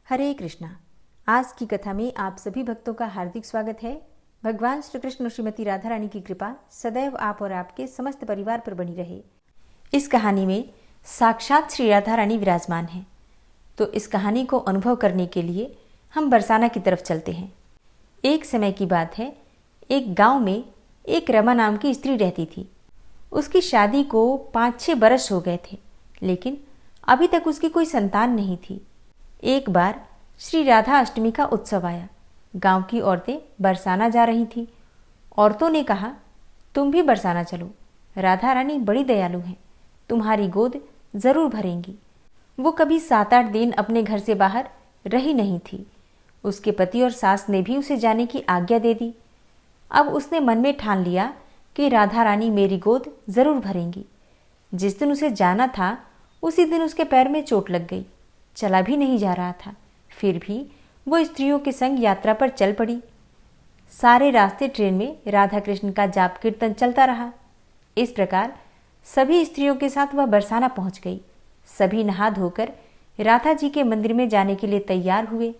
हरे कृष्णा। आज की कथा में आप सभी भक्तों का हार्दिक स्वागत है। भगवान श्री कृष्ण और श्रीमती राधा रानी की कृपा सदैव आप और आपके समस्त परिवार पर बनी रहे। इस कहानी में साक्षात श्री राधा रानी विराजमान हैं। तो इस कहानी को अनुभव करने के लिए हम बरसाना की तरफ चलते हैं। एक समय की बात है, एक गांव में एक रमा नाम की स्त्री रहती थी। उसकी शादी को 5-6 बरस हो गए थे, लेकिन अभी तक उसकी कोई संतान नहीं थी। एक बार श्री राधा अष्टमी का उत्सव आया। गांव की औरतें बरसाना जा रही थीं। औरतों ने कहा, तुम भी बरसाना चलो, राधा रानी बड़ी दयालु हैं, तुम्हारी गोद जरूर भरेंगी। वो कभी 7-8 दिन अपने घर से बाहर रही नहीं थी। उसके पति और सास ने भी उसे जाने की आज्ञा दे दी। अब उसने मन में ठान लिया कि राधा रानी मेरी गोद जरूर भरेंगी। जिस दिन उसे जाना था उसी दिन उसके पैर में चोट लग गई, चला भी नहीं जा रहा था। फिर भी वो स्त्रियों के संग यात्रा पर चल पड़ी। सारे रास्ते ट्रेन में राधा कृष्ण का जाप कीर्तन चलता रहा। इस प्रकार सभी स्त्रियों के साथ वह बरसाना पहुंच गई। सभी नहा धोकर राधा जी के मंदिर में जाने के लिए तैयार हुए।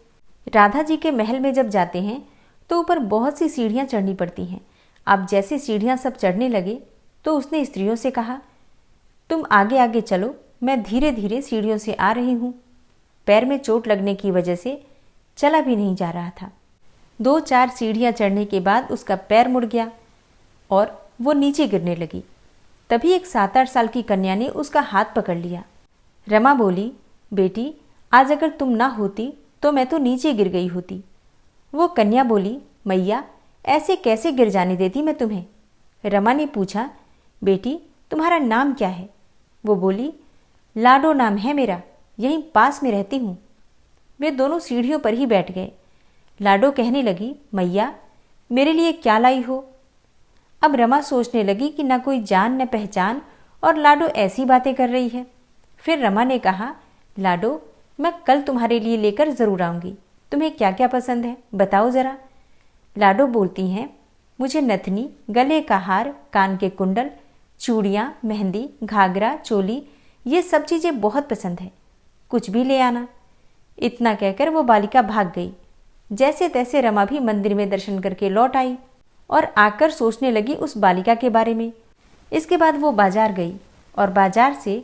राधा जी के महल में जब जाते हैं तो ऊपर बहुत सी सीढ़ियां चढ़नी पड़ती हैं। अब जैसे सीढ़ियां सब चढ़ने लगे तो उसने स्त्रियों से कहा, तुम आगे आगे चलो, मैं धीरे धीरे सीढ़ियों से आ रही हूं। पैर में चोट लगने की वजह से चला भी नहीं जा रहा था। 2-4 सीढ़ियां चढ़ने के बाद उसका पैर मुड़ गया और वो नीचे गिरने लगी। तभी एक 7-8 साल की कन्या ने उसका हाथ पकड़ लिया। रमा बोली, बेटी, आज अगर तुम ना होती तो मैं तो नीचे गिर गई होती। वो कन्या बोली, मैया, ऐसे कैसे गिर जाने देती मैं तुम्हें। रमा ने पूछा, बेटी, तुम्हारा नाम क्या है। वो बोली, लाडो नाम है मेरा, यहीं पास में रहती हूँ। वे दोनों सीढ़ियों पर ही बैठ गए। लाडो कहने लगी, मैया, मेरे लिए क्या लाई हो। अब रमा सोचने लगी कि न कोई जान न पहचान और लाडो ऐसी बातें कर रही है। फिर रमा ने कहा, लाडो, मैं कल तुम्हारे लिए लेकर जरूर आऊंगी। तुम्हें क्या क्या पसंद है बताओ जरा। लाडो बोलती हैं, मुझे नथनी, गले का हार, कान के कुंडल, चूड़ियाँ, मेहंदी, घाघरा, चोली, ये सब चीज़ें बहुत पसंद है, कुछ भी ले आना। इतना कहकर वो बालिका भाग गई। जैसे तैसे रमा भी मंदिर में दर्शन करके लौट आई और आकर सोचने लगी उस बालिका के बारे में। इसके बाद वो बाजार गई और बाजार से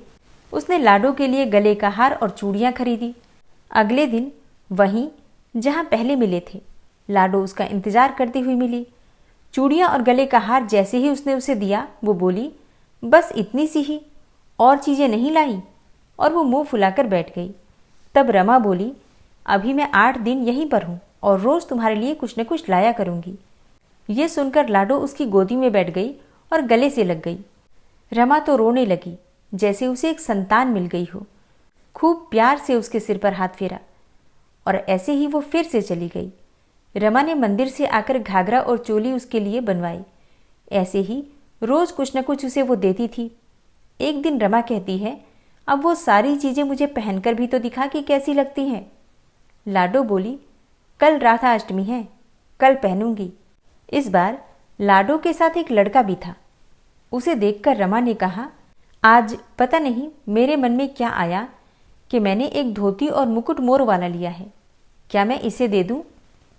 उसने लाडो के लिए गले का हार और चूड़ियाँ खरीदी। अगले दिन वहीं जहाँ पहले मिले थे, लाडो उसका इंतजार करती हुई मिली। चूड़ियाँ और गले का हार जैसे ही उसने उसे दिया, वो बोली, बस इतनी सी ही, और चीज़ें नहीं लाई। और वो मुंह फुलाकर बैठ गई। तब रमा बोली, अभी मैं 8 दिन यहीं पर हूँ और रोज तुम्हारे लिए कुछ न कुछ लाया करूँगी। ये सुनकर लाडो उसकी गोदी में बैठ गई और गले से लग गई। रमा तो रोने लगी जैसे उसे एक संतान मिल गई हो। खूब प्यार से उसके सिर पर हाथ फेरा और ऐसे ही वो फिर से चली गई। रमा ने मंदिर से आकर घाघरा और चोली उसके लिए बनवाई। ऐसे ही रोज कुछ न कुछ उसे वो देती थी। एक दिन रमा कहती है, अब वो सारी चीजें मुझे पहनकर भी तो दिखा कि कैसी लगती हैं। लाडो बोली, कल राधा अष्टमी है, कल पहनूंगी। इस बार लाडो के साथ एक लड़का भी था। उसे देखकर रमा ने कहा, आज पता नहीं मेरे मन में क्या आया कि मैंने एक धोती और मुकुट मोर वाला लिया है, क्या मैं इसे दे दूं।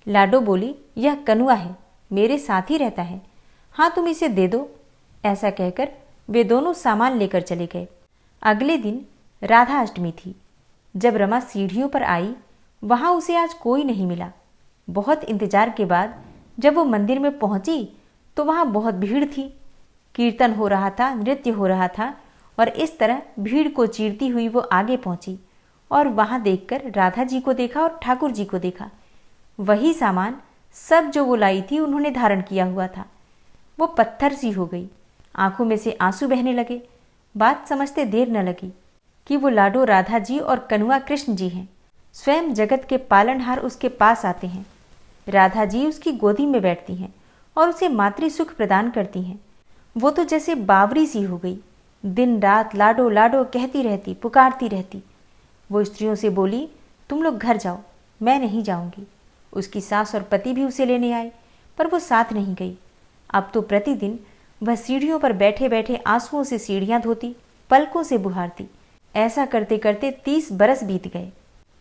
लाडो बोली, यह कनुआ है, मेरे साथ ही रहता है, हाँ तुम इसे दे दो। ऐसा कहकर वे दोनों सामान लेकर चले गए। अगले दिन राधा अष्टमी थी। जब रमा सीढ़ियों पर आई, वहां उसे आज कोई नहीं मिला। बहुत इंतजार के बाद जब वो मंदिर में पहुंची तो वहां बहुत भीड़ थी। कीर्तन हो रहा था, नृत्य हो रहा था और इस तरह भीड़ को चीरती हुई वो आगे पहुंची और वहां देखकर राधा जी को देखा और ठाकुर जी को देखा। वही सामान सब जो वो लाई थी उन्होंने धारण किया हुआ था। वो पत्थर सी हो गई, आंखों में से आंसू बहने लगे। बात समझते देर न लगी कि वो लाडो राधा जी और कनुआ कृष्ण जी हैं। स्वयं जगत के पालनहार उसके पास आते हैं। राधा जी उसकी गोदी में बैठती हैं और उसे मातृ सुख प्रदान करती हैं। वो तो जैसे बावरी सी हो गई, दिन रात लाडो लाडो कहती रहती, पुकारती रहती। वो स्त्रियों से बोली, तुम लोग घर जाओ, मैं नहीं जाऊंगी। उसकी सास और पति भी उसे लेने आए, पर वो साथ नहीं गई। अब तो प्रतिदिन वह सीढ़ियों पर बैठे बैठे आंसुओं से सीढ़ियां धोती, पलकों से बुहारती। ऐसा करते करते 30 बरस बीत गए।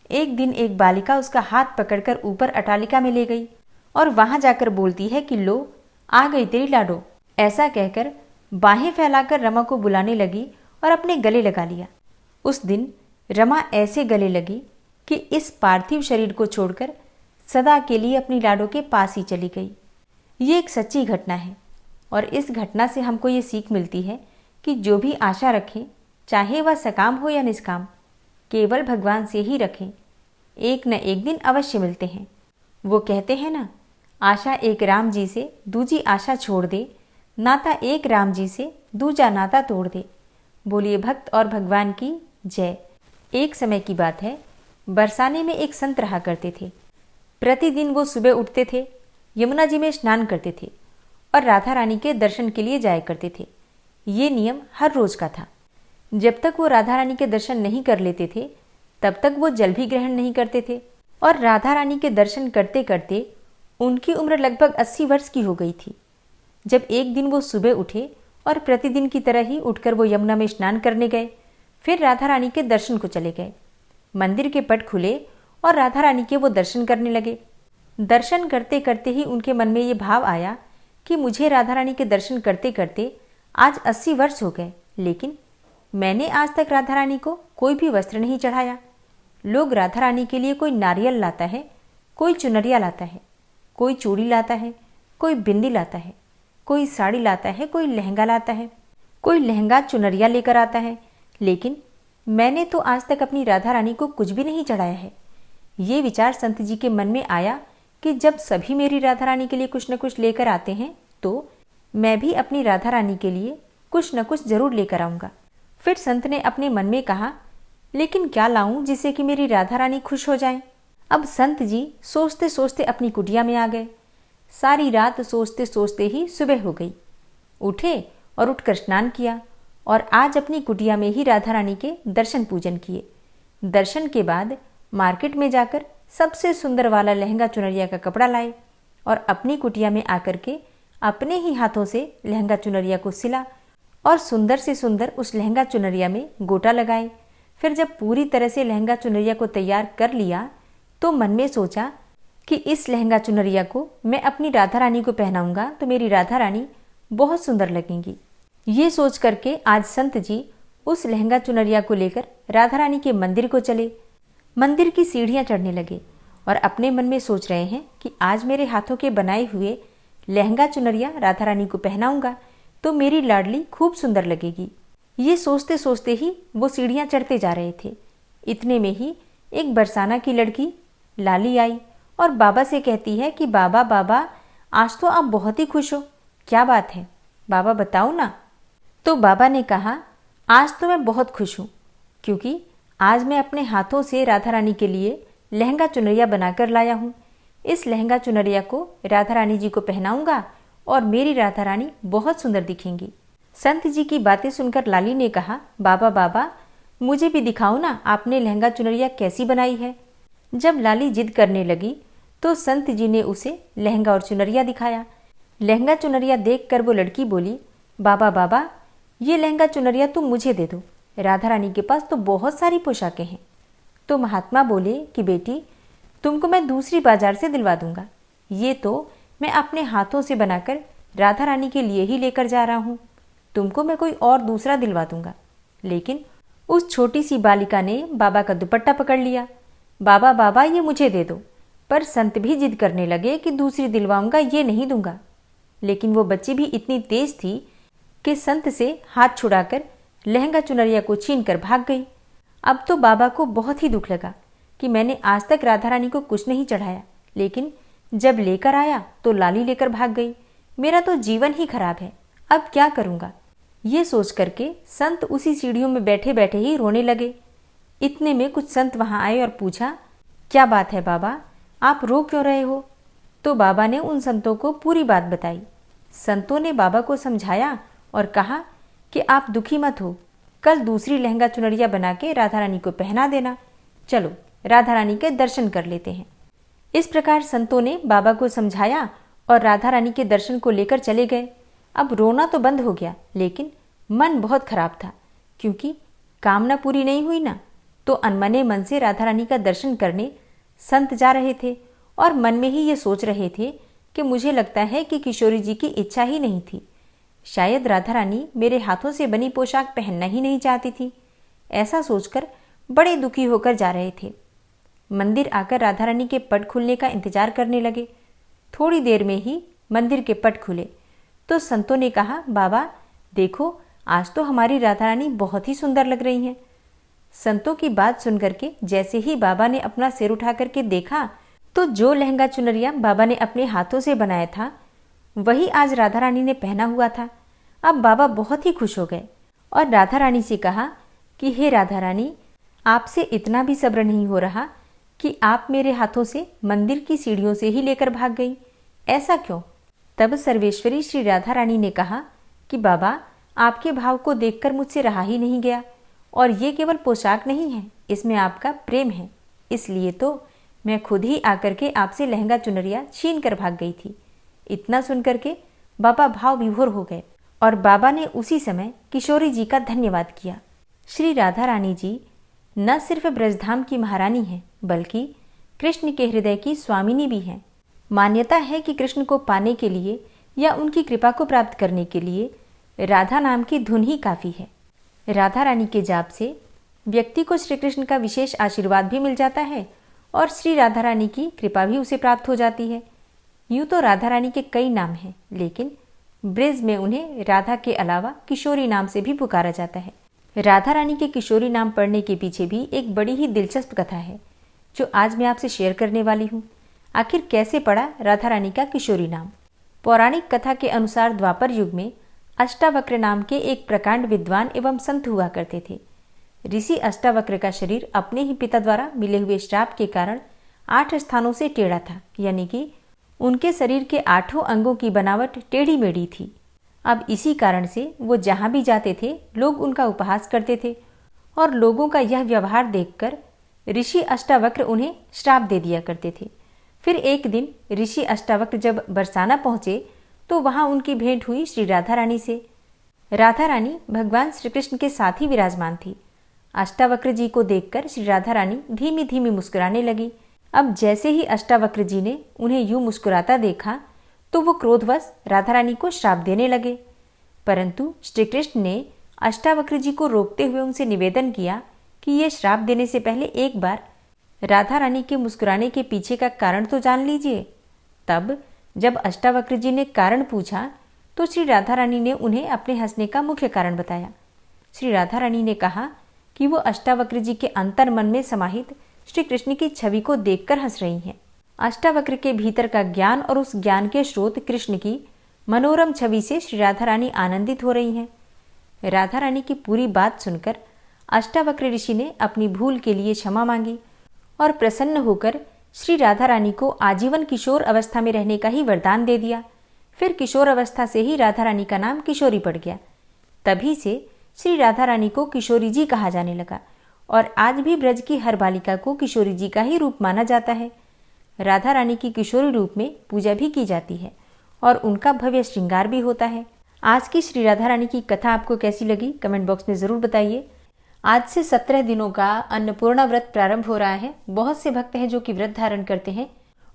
एक दिन एक बालिका उसका हाथ पकड़कर ऊपर अटालिका में ले गई और वहां जाकर बोलती है कि लो आ गई तेरी लाडो। ऐसा कहकर बाहें फैलाकर रमा को बुलाने लगी और अपने गले लगा लिया। उस दिन रमा ऐसे गले लगी कि इस पार्थिव शरीर को छोड़कर सदा के लिए अपनी लाडो के पास ही चली गई। ये एक सच्ची घटना है और इस घटना से हमको ये सीख मिलती है कि जो भी आशा रखें, चाहे वह सकाम हो या निष्काम, केवल भगवान से ही रखें। एक न एक दिन अवश्य मिलते हैं। वो कहते हैं ना, आशा एक राम जी से दूजी आशा छोड़ दे, नाता एक राम जी से दूजा नाता तोड़ दे। बोलिए भक्त और भगवान की जय। एक समय की बात है, बरसाने में एक संत रहा करते थे। प्रतिदिन वो सुबह उठते थे, यमुना जी में स्नान करते थे और राधा रानी के दर्शन के लिए जाया करते थे। ये नियम हर रोज का था। जब तक वो राधा रानी के दर्शन नहीं कर लेते थे तब तक वो जल भी ग्रहण नहीं करते थे। और राधा रानी के दर्शन करते करते उनकी उम्र लगभग 80 वर्ष की हो गई थी। जब एक दिन वो सुबह उठे और प्रतिदिन की तरह ही उठकर वो यमुना में स्नान करने गए, फिर राधा रानी के दर्शन को चले गए। मंदिर के पट खुले और राधा रानी के वो दर्शन करने लगे। दर्शन करते करते ही उनके मन में ये भाव आया कि मुझे राधा रानी के दर्शन करते करते आज 80 वर्ष हो गए, लेकिन मैंने आज तक राधा रानी को कोई भी वस्त्र नहीं चढ़ाया। लोग राधा रानी के लिए कोई नारियल लाता है, कोई चुनरिया लाता है, कोई चूड़ी लाता है, कोई बिंदी लाता है, कोई साड़ी लाता है, कोई लहंगा लाता है, कोई लहंगा चुनरिया लेकर आता है, लेकिन मैंने तो आज तक अपनी राधा रानी को कुछ भी नहीं चढ़ाया है। ये विचार संत जी के मन में आया कि जब सभी मेरी राधा रानी के लिए कुछ न कुछ लेकर आते हैं तो मैं भी अपनी राधा रानी के लिए कुछ न कुछ जरूर लेकर आऊंगा। फिर संत ने अपने मन में कहा, लेकिन क्या लाऊं जिससे कि मेरी राधा रानी खुश हो जाए। अब संत जी सोचते सोचते अपनी कुटिया में आ गए। सारी रात सोचते सोचते ही सुबह हो गई। उठे और उठकर स्नान किया और आज अपनी कुटिया में ही राधा रानी के दर्शन पूजन किए। दर्शन के बाद मार्केट में जाकर सबसे सुंदर वाला लहंगा चुनरिया का कपड़ा लाए और अपनी कुटिया में आकर के अपने ही हाथों से लहंगा चुनरिया को सिला और सुंदर से सुंदर उस लहंगा चुनरिया में गोटा लगाए। फिर जब पूरी तरह से लहंगा चुनरिया को तैयार कर लिया तो मन में सोचा कि इस लहंगा चुनरिया को मैं अपनी राधा रानी को पहनाऊंगा तो मेरी राधा रानी बहुत सुंदर लगेंगी। ये सोच करके आज संत जी उस लहंगा चुनरिया को लेकर राधा रानी के मंदिर को चले। मंदिर की सीढ़ियां चढ़ने लगे और अपने मन में सोच रहे हैं कि आज मेरे हाथों के बनाए हुए लहंगा चुनरिया राधा रानी को पहनाऊंगा तो मेरी लाडली खूब सुंदर लगेगी। ये सोचते सोचते ही वो सीढ़ियां चढ़ते जा रहे थे। इतने में ही एक बरसाना की लड़की लाली आई और बाबा से कहती है कि बाबा बाबा आज तो आप बहुत ही खुश हो, क्या बात है बाबा बताओ ना। तो बाबा ने कहा, आज तो मैं बहुत खुश हूँ क्योंकि आज मैं अपने हाथों से राधा रानी के लिए लहंगा चुनरिया बनाकर लाया हूँ। इस लहंगा चुनरिया को राधा रानी जी को पहनाऊंगा और मेरी राधा रानी बहुत सुंदर दिखेंगी। संत जी की बातें सुनकर लाली ने कहा, बाबा बाबा मुझे भी दिखाओ ना आपने लहंगा चुनरिया कैसी बनाई है। जब लाली जिद करने लगी तो संत जी ने उसे लहंगा और चुनरिया दिखाया। लहंगा चुनरिया देखकर वो लड़की बोली, बाबा बाबा ये लहंगा चुनरिया तुम मुझे दे दो, राधा रानी के पास तो बहुत सारी पोशाकें हैं। तो महात्मा बोले कि बेटी तुमको मैं दूसरी बाजार से दिलवा दूंगा, ये तो मैं अपने हाथों से बनाकर राधा रानी के लिए ही लेकर जा रहा हूँ, तुमको मैं कोई और दूसरा दिलवा दूंगा। लेकिन उस छोटी सी बालिका ने बाबा का दुपट्टा पकड़ लिया। बाबा बाबा ये मुझे दे दो। पर संत भी जिद करने लगे कि दूसरी दिलवाऊंगा, ये नहीं दूंगा। लेकिन वो बच्ची भी इतनी तेज थी कि संत से हाथ छुड़ाकर लहंगा चुनरिया को छीन कर भाग गई। अब तो बाबा को बहुत ही दुख लगा कि मैंने आज तक राधा रानी को कुछ नहीं चढ़ाया, लेकिन जब लेकर आया तो लाली लेकर भाग गई। मेरा तो जीवन ही खराब है, अब क्या करूंगा। ये सोच करके संत उसी सीढ़ियों में बैठे बैठे ही रोने लगे। इतने में कुछ संत वहां आए और पूछा, क्या बात है बाबा, आप रो क्यों रहे हो। तो बाबा ने उन संतों को पूरी बात बताई। संतों ने बाबा को समझाया और कहा कि आप दुखी मत हो, कल दूसरी लहंगा चुनरिया बना के राधा रानी को पहना देना। चलो राधा रानी के दर्शन कर लेते हैं। इस प्रकार संतों ने बाबा को समझाया और राधा रानी के दर्शन को लेकर चले गए। अब रोना तो बंद हो गया, लेकिन मन बहुत खराब था क्योंकि कामना पूरी नहीं हुई ना। तो अनमने मन से राधा रानी का दर्शन करने संत जा रहे थे और मन में ही ये सोच रहे थे कि मुझे लगता है कि किशोरी जी की इच्छा ही नहीं थी। शायद राधा रानी मेरे हाथों से बनी पोशाक पहनना ही नहीं चाहती थी। ऐसा सोचकर बड़े दुखी होकर जा रहे थे। मंदिर आकर राधा रानी के पट खुलने का इंतजार करने लगे। थोड़ी देर में ही मंदिर के पट खुले तो संतों ने कहा, बाबा देखो, आज तो हमारी राधा रानी बहुत ही सुंदर लग रही हैं। संतों की बात सुनकर के जैसे ही बाबा ने अपना सिर उठा करके देखा तो जो लहंगा चुनरिया बाबा ने अपने हाथों से बनाया था वही आज राधा रानी ने पहना हुआ था। अब बाबा बहुत ही खुश हो गए और राधा रानी से कहा कि हे राधा रानी, आपसे इतना भी सब्र नहीं हो रहा कि आप मेरे हाथों से मंदिर की सीढ़ियों से ही लेकर भाग गई, ऐसा क्यों? तब सर्वेश्वरी श्री राधा रानी ने कहा कि बाबा, आपके भाव को देखकर मुझसे रहा ही नहीं गया और ये केवल पोशाक नहीं है, इसमें आपका प्रेम है। इसलिए तो मैं खुद ही आकर के आपसे लहंगा चुनरिया छीन कर भाग गई थी। इतना सुनकर के बाबा भाव विभोर हो गए और बाबा ने उसी समय किशोरी जी का धन्यवाद किया। श्री राधा रानी जी न सिर्फ ब्रजधाम की महारानी हैं बल्कि कृष्ण के हृदय की स्वामिनी भी हैं। मान्यता है कि कृष्ण को पाने के लिए या उनकी कृपा को प्राप्त करने के लिए राधा नाम की धुन ही काफ़ी है। राधा रानी के जाप से व्यक्ति को श्री कृष्ण का विशेष आशीर्वाद भी मिल जाता है और श्री राधा रानी की कृपा भी उसे प्राप्त हो जाती है। यूँ तो राधा रानी के कई नाम हैं, लेकिन ब्रज में उन्हें राधा के अलावा किशोरी नाम से भी पुकारा जाता है। राधा रानी के किशोरी नाम पढ़ने के पीछे भी एक बड़ी ही दिलचस्प कथा है जो आज मैं आपसे शेयर करने वाली हूँ। आखिर कैसे पड़ा राधा रानी का किशोरी नाम? पौराणिक कथा के अनुसार द्वापर युग में अष्टावक्र नाम के एक प्रकांड विद्वान एवं संत हुआ करते थे। ऋषि अष्टावक्र का शरीर अपने ही पिता द्वारा मिले हुए श्राप के कारण 8 स्थानों से टेढ़ा था, यानी कि उनके शरीर के 8 अंगों की बनावट टेढ़ी मेढ़ी थी। अब इसी कारण से वो जहाँ भी जाते थे लोग उनका उपहास करते थे और लोगों का यह व्यवहार देखकर ऋषि अष्टावक्र उन्हें श्राप दे दिया करते थे। फिर एक दिन ऋषि अष्टावक्र जब बरसाना पहुँचे तो वहाँ उनकी भेंट हुई श्री राधा रानी से। राधा रानी भगवान श्री कृष्ण के साथ ही विराजमान थी। अष्टावक्र जी को देखकर श्री राधा रानी धीमी धीमी मुस्कुराने लगी। अब जैसे ही अष्टावक्र जी ने उन्हें यूं मुस्कुराता देखा तो वो क्रोधवश राधा रानी को श्राप देने लगे, परंतु श्री कृष्ण ने अष्टावक्र जी को रोकते हुए उनसे निवेदन किया कि ये श्राप देने से पहले एक बार राधा रानी के मुस्कुराने के पीछे का कारण तो जान लीजिए। तब जब अष्टावक्र जी ने कारण पूछा तो श्री राधा रानी ने उन्हें अपने हंसने का मुख्य कारण बताया। श्री राधा रानी ने कहा कि वो अष्टावक्र जी के अंतर मन में समाहित श्री कृष्ण की छवि को देखकर हंस रही हैं। अष्टावक्र के भीतर का ज्ञान और उस ज्ञान के स्रोत कृष्ण की मनोरम छवि से श्री राधा रानी आनंदित हो रही हैं। राधा रानी की पूरी बात सुनकर अष्टावक्र ऋषि ने अपनी भूल के लिए क्षमा मांगी और प्रसन्न होकर श्री राधा रानी को आजीवन किशोर अवस्था में रहने का ही वरदान दे दिया। फिर किशोर अवस्था से ही राधा रानी का नाम किशोरी पड़ गया। तभी से श्री राधा रानी को किशोरी जी कहा जाने लगा और आज भी ब्रज की हर बालिका को किशोरी जी का ही रूप माना जाता है। राधा रानी की किशोरी रूप में पूजा भी की जाती है और उनका भव्य श्रृंगार भी होता है। आज की श्री राधा रानी की कथा आपको कैसी लगी कमेंट बॉक्स में ज़रूर बताइए। आज से 17 दिनों का अन्नपूर्णा व्रत प्रारंभ हो रहा है। बहुत से भक्त हैं जो कि व्रत धारण करते हैं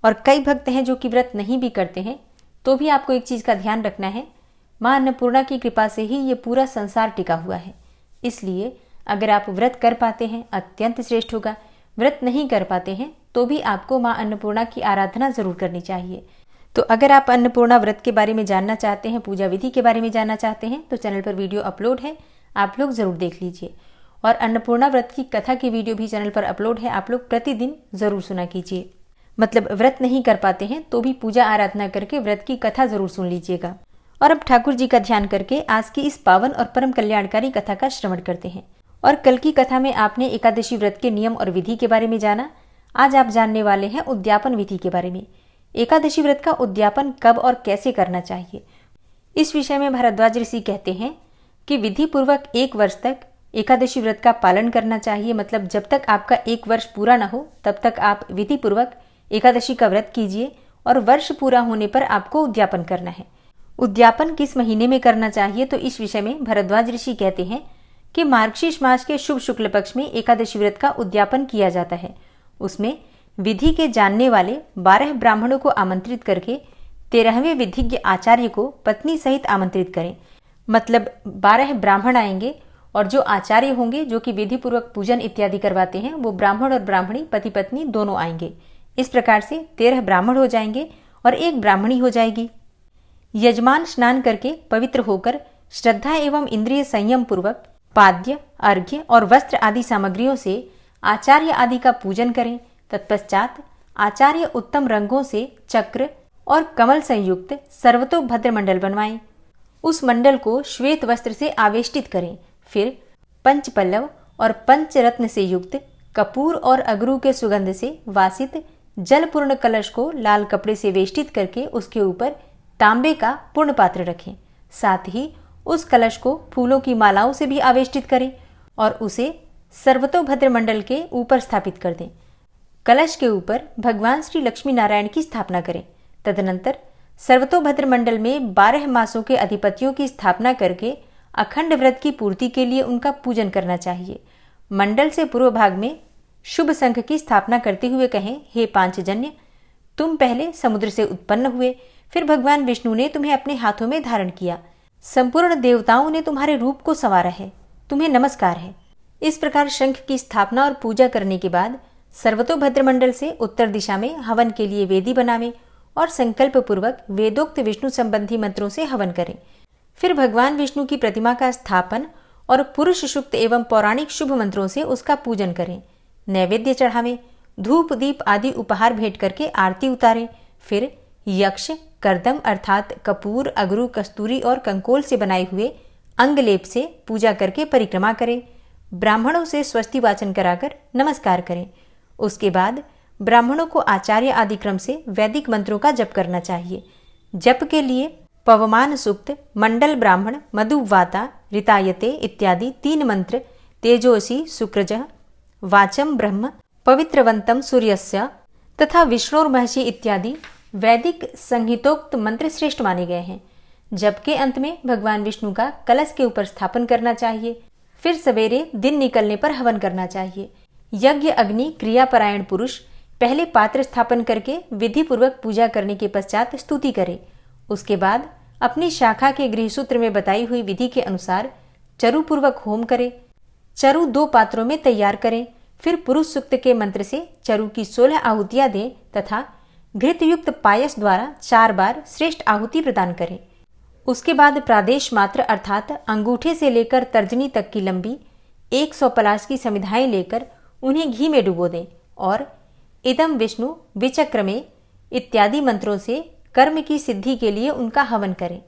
और कई भक्त हैं जो कि व्रत नहीं भी करते हैं। तो भी आपको एक चीज़ का ध्यान रखना है, माँ अन्नपूर्णा की कृपा से ही ये पूरा संसार टिका हुआ है। इसलिए अगर आप व्रत कर पाते हैं अत्यंत श्रेष्ठ होगा, व्रत नहीं कर पाते हैं तो भी आपको माँ अन्नपूर्णा की आराधना जरूर करनी चाहिए। तो अगर आप अन्नपूर्णा व्रत के बारे में जानना चाहते हैं, पूजा विधि के बारे में जानना चाहते हैं तो चैनल पर वीडियो अपलोड है, आप लोग ज़रूर देख लीजिए। और अन्नपूर्णा व्रत की कथा की वीडियो भी चैनल पर अपलोड है, आप लोग प्रतिदिन ज़रूर सुना कीजिए। मतलब व्रत नहीं कर पाते हैं तो भी पूजा आराधना करके व्रत की कथा ज़रूर सुन लीजिएगा। और अब ठाकुर जी का ध्यान करके आज की इस पावन और परम कल्याणकारी कथा का श्रवण करते हैं। और कल की कथा में आपने एकादशी व्रत के नियम और विधि के बारे में जाना। आज आप जानने वाले हैं उद्यापन विधि के बारे में। एकादशी व्रत का उद्यापन कब और कैसे करना चाहिए, इस विषय में भारद्वाज ऋषि कहते हैं कि विधि पूर्वक 1 वर्ष तक एकादशी व्रत का पालन करना चाहिए। मतलब जब तक आपका 1 वर्ष पूरा न हो तब तक आप विधि पूर्वक एकादशी का व्रत कीजिए और वर्ष पूरा होने पर आपको उद्यापन करना है। उद्यापन किस महीने में करना चाहिए तो इस विषय में भारद्वाज ऋषि कहते हैं कि मार्गशीर्ष मास के शुभ शुक्ल पक्ष में एकादशी व्रत का उद्यापन किया जाता है। उसमें विधि के जानने वाले 12 ब्राह्मणों को आमंत्रित करके 13वें विधिज्ञ आचार्य को पत्नी सहित आमंत्रित करें। मतलब 12 ब्राह्मण आएंगे और जो आचार्य होंगे, जो कि विधि पूर्वक पूजन इत्यादि करवाते हैं, वो ब्राह्मण और ब्राह्मणी पति पत्नी दोनों आएंगे। इस प्रकार से 13 ब्राह्मण हो जाएंगे और एक ब्राह्मणी हो जाएगी। यजमान स्नान करके पवित्र होकर श्रद्धा एवं इंद्रिय संयम पूर्वक पाद्य, अर्घ्य और वस्त्र आदि सामग्रियों से आचार्य आदि का पूजन करें। तत्पश्चात आचार्य उत्तम रंगों से चक्र और कमल संयुक्त सर्वतोभद्र मंडल बनवाएं। उस मंडल को श्वेत वस्त्र से आवेष्टित करें। फिर पंचपल्लव और पंचरत्न से युक्त कपूर और अगरू के सुगंध से वासित जलपूर्ण कलश को लाल कपड़े से वेष्टित करके उसके ऊपर तांबे का पूर्ण पात्र रखें। साथ ही उस कलश को फूलों की मालाओं से भी आवेष्टित करें और उसे सर्वतोभद्र मंडल के ऊपर स्थापित कर दें। कलश के ऊपर भगवान श्री लक्ष्मी नारायण की स्थापना करें। तदनंतर सर्वतोभद्र मंडल में 12 मासों के अधिपतियों की स्थापना करके अखंड व्रत की पूर्ति के लिए उनका पूजन करना चाहिए। मंडल से पूर्व भाग में शुभ शंख की स्थापना करते हुए कहें, हे पांचजन्य, तुम पहले समुद्र से उत्पन्न हुए, फिर भगवान विष्णु ने तुम्हें अपने हाथों में धारण किया, संपूर्ण देवताओं ने तुम्हारे रूप को संवारा है, तुम्हें नमस्कार है। इस प्रकार शंख की स्थापना और पूजा करने के बाद सर्वतोभद्र मंडल से उत्तर दिशा में हवन के लिए वेदी बनावें और संकल्प पूर्वक वेदोक्त विष्णु संबंधी मंत्रों से हवन करें। फिर भगवान विष्णु की प्रतिमा का स्थापन और पुरुष सूक्त एवं पौराणिक शुभ मंत्रों से उसका पूजन करें। नैवेद्य चढ़ावें, धूप दीप आदि उपहार भेंट करके आरती उतारें। फिर यक्ष, करदम अर्थात कपूर, अगरू, कस्तूरी और कंकोल से बनाए हुए अंगलेप से पूजा करके परिक्रमा करें। ब्राह्मणों से स्वस्ति वाचन कराकर नमस्कार करें। उसके बाद ब्राह्मणों को आचार्य आदि क्रम से वैदिक मंत्रों का जप करना चाहिए। जप के लिए पवमान सूक्त, मंडल ब्राह्मण, मधुवाता, ऋतायते इत्यादि 3 मंत्र, तेजोसी शुक्रजः, वाचम ब्रह्म, पवित्रवंतम सूर्यस्य तथा विष्णुर्महर्षि इत्यादि वैदिक संहितोक्त मंत्र श्रेष्ठ माने गए हैं। जप के अंत में भगवान विष्णु का कलश के ऊपर स्थापन करना चाहिए। फिर सवेरे दिन निकलने पर हवन करना चाहिए। यज्ञ अग्नि क्रियापरायण पुरुष पहले पात्र स्थापन करके विधि पूर्वक पूजा करने के पश्चात स्तुति करे। उसके बाद अपनी शाखा के गृहसूत्र में बताई हुई विधि के अनुसार चरु पूर्वक होम करे। चरु 2 पात्रों में तैयार करें। फिर पुरुष सूक्त के मंत्र से चरु की 16 आहुतियां दें तथा घृतयुक्त पायस द्वारा 4 बार श्रेष्ठ आहुति प्रदान करें। उसके बाद प्रादेश मात्र अर्थात अंगूठे से लेकर तर्जनी तक की लंबी 100 पलाश की समिधाएं लेकर उन्हें घी में डुबो दें और इदम विष्णु विचक्र में इत्यादि मंत्रों से कर्म की सिद्धि के लिए उनका हवन करें।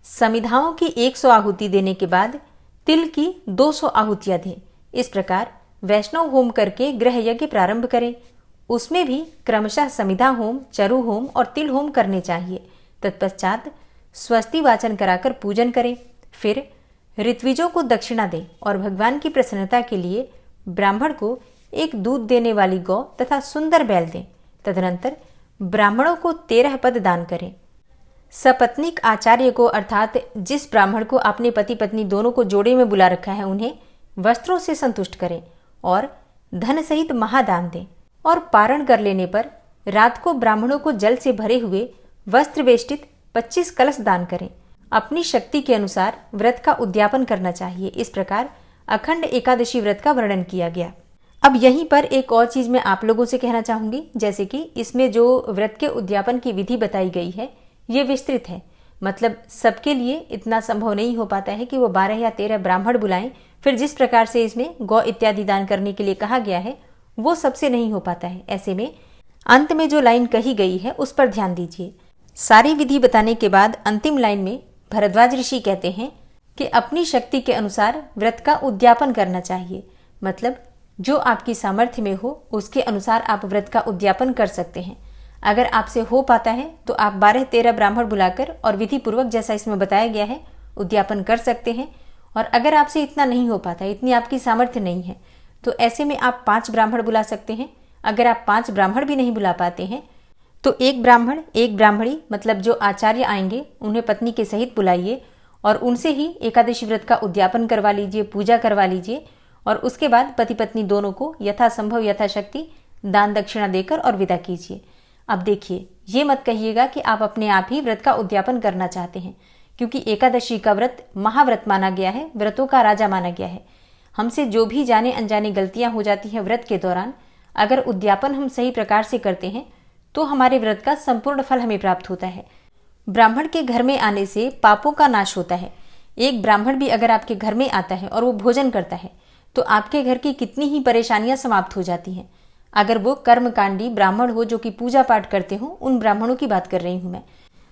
समिधाओं की 100 आहुति देने के बाद तिल की 200 आहुतियां दें। इस प्रकार वैष्णव होम करके गृह यज्ञ प्रारंभ करें। उसमें भी क्रमशः समिधा होम, चरु होम और तिल होम करने चाहिए। तत्पश्चात स्वस्ति वाचन कराकर पूजन करें। फिर ऋत्विजों को दक्षिणा दें और भगवान की प्रसन्नता के लिए ब्राह्मण को एक दूध देने वाली गौ तथा सुंदर बैल दें। तदनंतर ब्राह्मणों को 13 पद दान करें। सपत्नीक आचार्य को अर्थात जिस ब्राह्मण को आपने पति पत्नी दोनों को जोड़े में बुला रखा है उन्हें वस्त्रों से संतुष्ट करें और धन सहित महादान दें। और पारण कर लेने पर रात को ब्राह्मणों को जल से भरे हुए वस्त्र वेष्टित 25 कलश दान करें। अपनी शक्ति के अनुसार व्रत का उद्यापन करना चाहिए। इस प्रकार अखंड एकादशी व्रत का वर्णन किया गया। अब यहीं पर एक और चीज मैं आप लोगों से कहना चाहूंगी, जैसे कि इसमें जो व्रत के उद्यापन की विधि बताई गई है ये विस्तृत है। मतलब सबके लिए इतना संभव नहीं हो पाता है कि वो 12 या 13 ब्राह्मण बुलाएं। फिर जिस प्रकार से इसमें गौ इत्यादि दान करने के लिए कहा गया है वो सबसे नहीं हो पाता है। ऐसे में अंत में जो लाइन कही गई है उस पर ध्यान दीजिए। सारी विधि बताने के बाद अंतिम लाइन में भरद्वाज ऋषि कहते हैं कि अपनी शक्ति के अनुसार व्रत का उद्यापन करना चाहिए। मतलब जो आपकी सामर्थ्य में हो उसके अनुसार आप व्रत का उद्यापन कर सकते हैं। अगर आपसे हो पाता है तो आप 12-13 ब्राह्मण बुलाकर और विधि पूर्वक जैसा इसमें बताया गया है उद्यापन कर सकते हैं। और अगर आपसे इतना नहीं हो पाता, इतनी आपकी सामर्थ्य नहीं है, तो ऐसे में आप 5 ब्राह्मण बुला सकते हैं। अगर आप 5 ब्राह्मण भी नहीं बुला पाते हैं तो 1 ब्राह्मण 1 ब्राह्मणी मतलब जो आचार्य आएंगे उन्हें पत्नी के सहित बुलाइए और उनसे ही एकादशी व्रत का उद्यापन करवा लीजिए, पूजा करवा लीजिए और उसके बाद पति पत्नी दोनों को यथासंभव यथाशक्ति दान दक्षिणा देकर और विदा कीजिए। अब देखिए, ये मत कहिएगा कि आप अपने आप ही व्रत का उद्यापन करना चाहते हैं, क्योंकि एकादशी का व्रत महाव्रत माना गया है, व्रतों का राजा माना गया है। हमसे जो भी जाने अनजाने गलतियां हो जाती हैं व्रत के दौरान, अगर उद्यापन हम सही प्रकार से करते हैं तो हमारे व्रत का संपूर्ण फल हमें प्राप्त होता है। ब्राह्मण के घर में आने से पापों का नाश होता है। एक ब्राह्मण भी अगर आपके घर में आता है और वो भोजन करता है तो आपके घर की कितनी ही परेशानियां समाप्त हो जाती हैं। अगर वो कर्मकांडी ब्राह्मण हो जो कि पूजा पाठ करते हो, उन ब्राह्मणों की बात कर रही हूं मैं।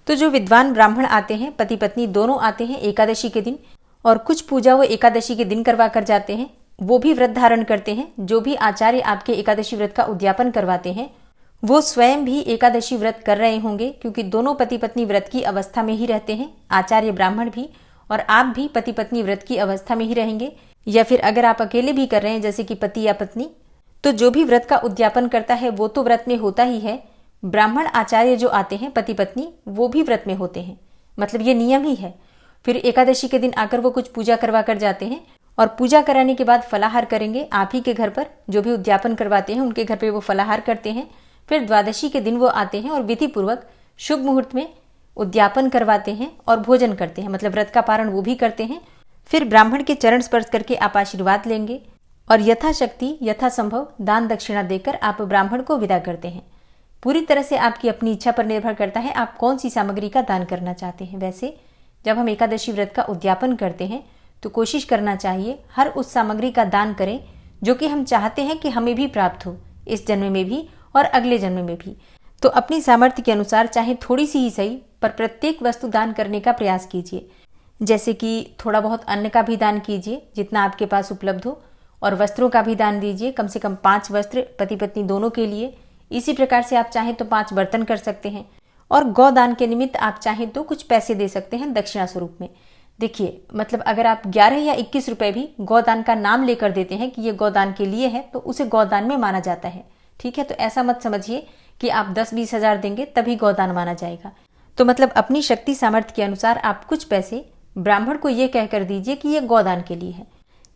तो जो विद्वान ब्राह्मण आते हैं, पति पत्नी दोनों आते हैं एकादशी के दिन, और कुछ पूजा वो एकादशी के दिन करवा कर जाते हैं, वो भी व्रत धारण करते हैं। जो भी आचार्य आपके एकादशी व्रत का उद्यापन करवाते हैं वो स्वयं भी एकादशी व्रत कर रहे होंगे, क्योंकि दोनों पति पत्नी व्रत की अवस्था में ही रहते हैं, आचार्य ब्राह्मण भी और आप भी पति पत्नी व्रत की अवस्था में ही रहेंगे। या फिर अगर आप अकेले भी कर रहे हैं जैसे कि पति या पत्नी, तो जो भी व्रत का उद्यापन करता है वो तो व्रत में होता ही है। ब्राह्मण आचार्य जो आते हैं पति पत्नी, वो भी व्रत में होते हैं, मतलब ये नियम ही है। फिर एकादशी के दिन आकर वो कुछ पूजा करवा कर जाते हैं और पूजा कराने के बाद फलाहार करेंगे आप ही के घर पर। जो भी उद्यापन करवाते हैं उनके घर पे वो फलाहार करते हैं। फिर द्वादशी के दिन वो आते हैं और विधि पूर्वक शुभ मुहूर्त में उद्यापन करवाते हैं और भोजन करते हैं, मतलब व्रत का पारण वो भी करते हैं। फिर ब्राह्मण के चरण स्पर्श करके आप आशीर्वाद लेंगे और यथाशक्ति यथासंभव दान दक्षिणा देकर आप ब्राह्मण को विदा करते हैं। पूरी तरह से आपकी अपनी इच्छा पर निर्भर करता है आप कौन सी सामग्री का दान करना चाहते हैं। वैसे जब हम एकादशी व्रत का उद्यापन करते हैं तो कोशिश करना चाहिए हर उस सामग्री का दान करें जो कि हम चाहते हैं कि हमें भी प्राप्त हो, इस जन्म में भी और अगले जन्म में भी। तो अपनी सामर्थ्य के अनुसार चाहे थोड़ी सी ही सही, पर प्रत्येक वस्तु दान करने का प्रयास कीजिए। जैसे कि थोड़ा बहुत अन्न का भी दान कीजिए जितना आपके पास उपलब्ध हो, और वस्त्रों का भी दान दीजिए, कम से कम 5 वस्त्र पति पत्नी दोनों के लिए। इसी प्रकार से आप चाहें तो 5 बर्तन कर सकते हैं, और गौदान के निमित्त आप चाहें तो कुछ पैसे दे सकते हैं दक्षिणा स्वरूप में। देखिए, मतलब अगर आप 11 या 21 रुपए भी गौदान का नाम लेकर देते हैं कि ये गौदान के लिए है, तो उसे गौदान में माना जाता है। ठीक है, तो ऐसा मत समझिए कि आप 10-20 हजार देंगे तभी गौदान माना जाएगा। तो मतलब अपनी शक्ति सामर्थ्य के अनुसार आप कुछ पैसे ब्राह्मण को ये कहकर दीजिए कि ये गौदान के लिए है।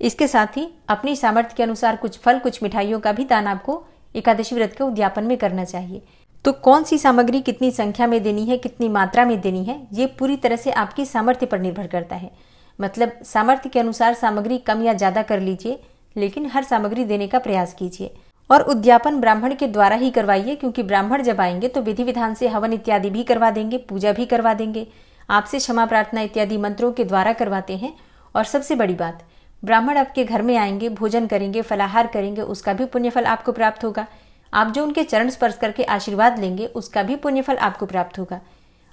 इसके साथ ही अपनी सामर्थ्य के अनुसार कुछ फल, कुछ मिठाइयों का भी दान आपको एकादशी व्रत के उद्यापन में करना चाहिए। तो कौन सी सामग्री कितनी संख्या में देनी है, कितनी मात्रा में देनी है, ये पूरी तरह से आपकी सामर्थ्य पर निर्भर करता है। मतलब सामर्थ्य के अनुसार सामग्री कम या ज्यादा कर लीजिए, लेकिन हर सामग्री देने का प्रयास कीजिए। और उद्यापन ब्राह्मण के द्वारा ही करवाइए, क्योंकि ब्राह्मण जब आएंगे तो विधि विधान से हवन इत्यादि भी करवा देंगे, पूजा भी करवा देंगे, आपसे क्षमा प्रार्थना इत्यादि मंत्रों के द्वारा करवाते हैं। और सबसे बड़ी बात, ब्राह्मण आपके घर में आएंगे, भोजन करेंगे, फलाहार करेंगे, उसका भी पुण्यफल आपको प्राप्त होगा। आप जो उनके चरण स्पर्श करके आशीर्वाद लेंगे उसका भी पुण्यफल आपको प्राप्त होगा।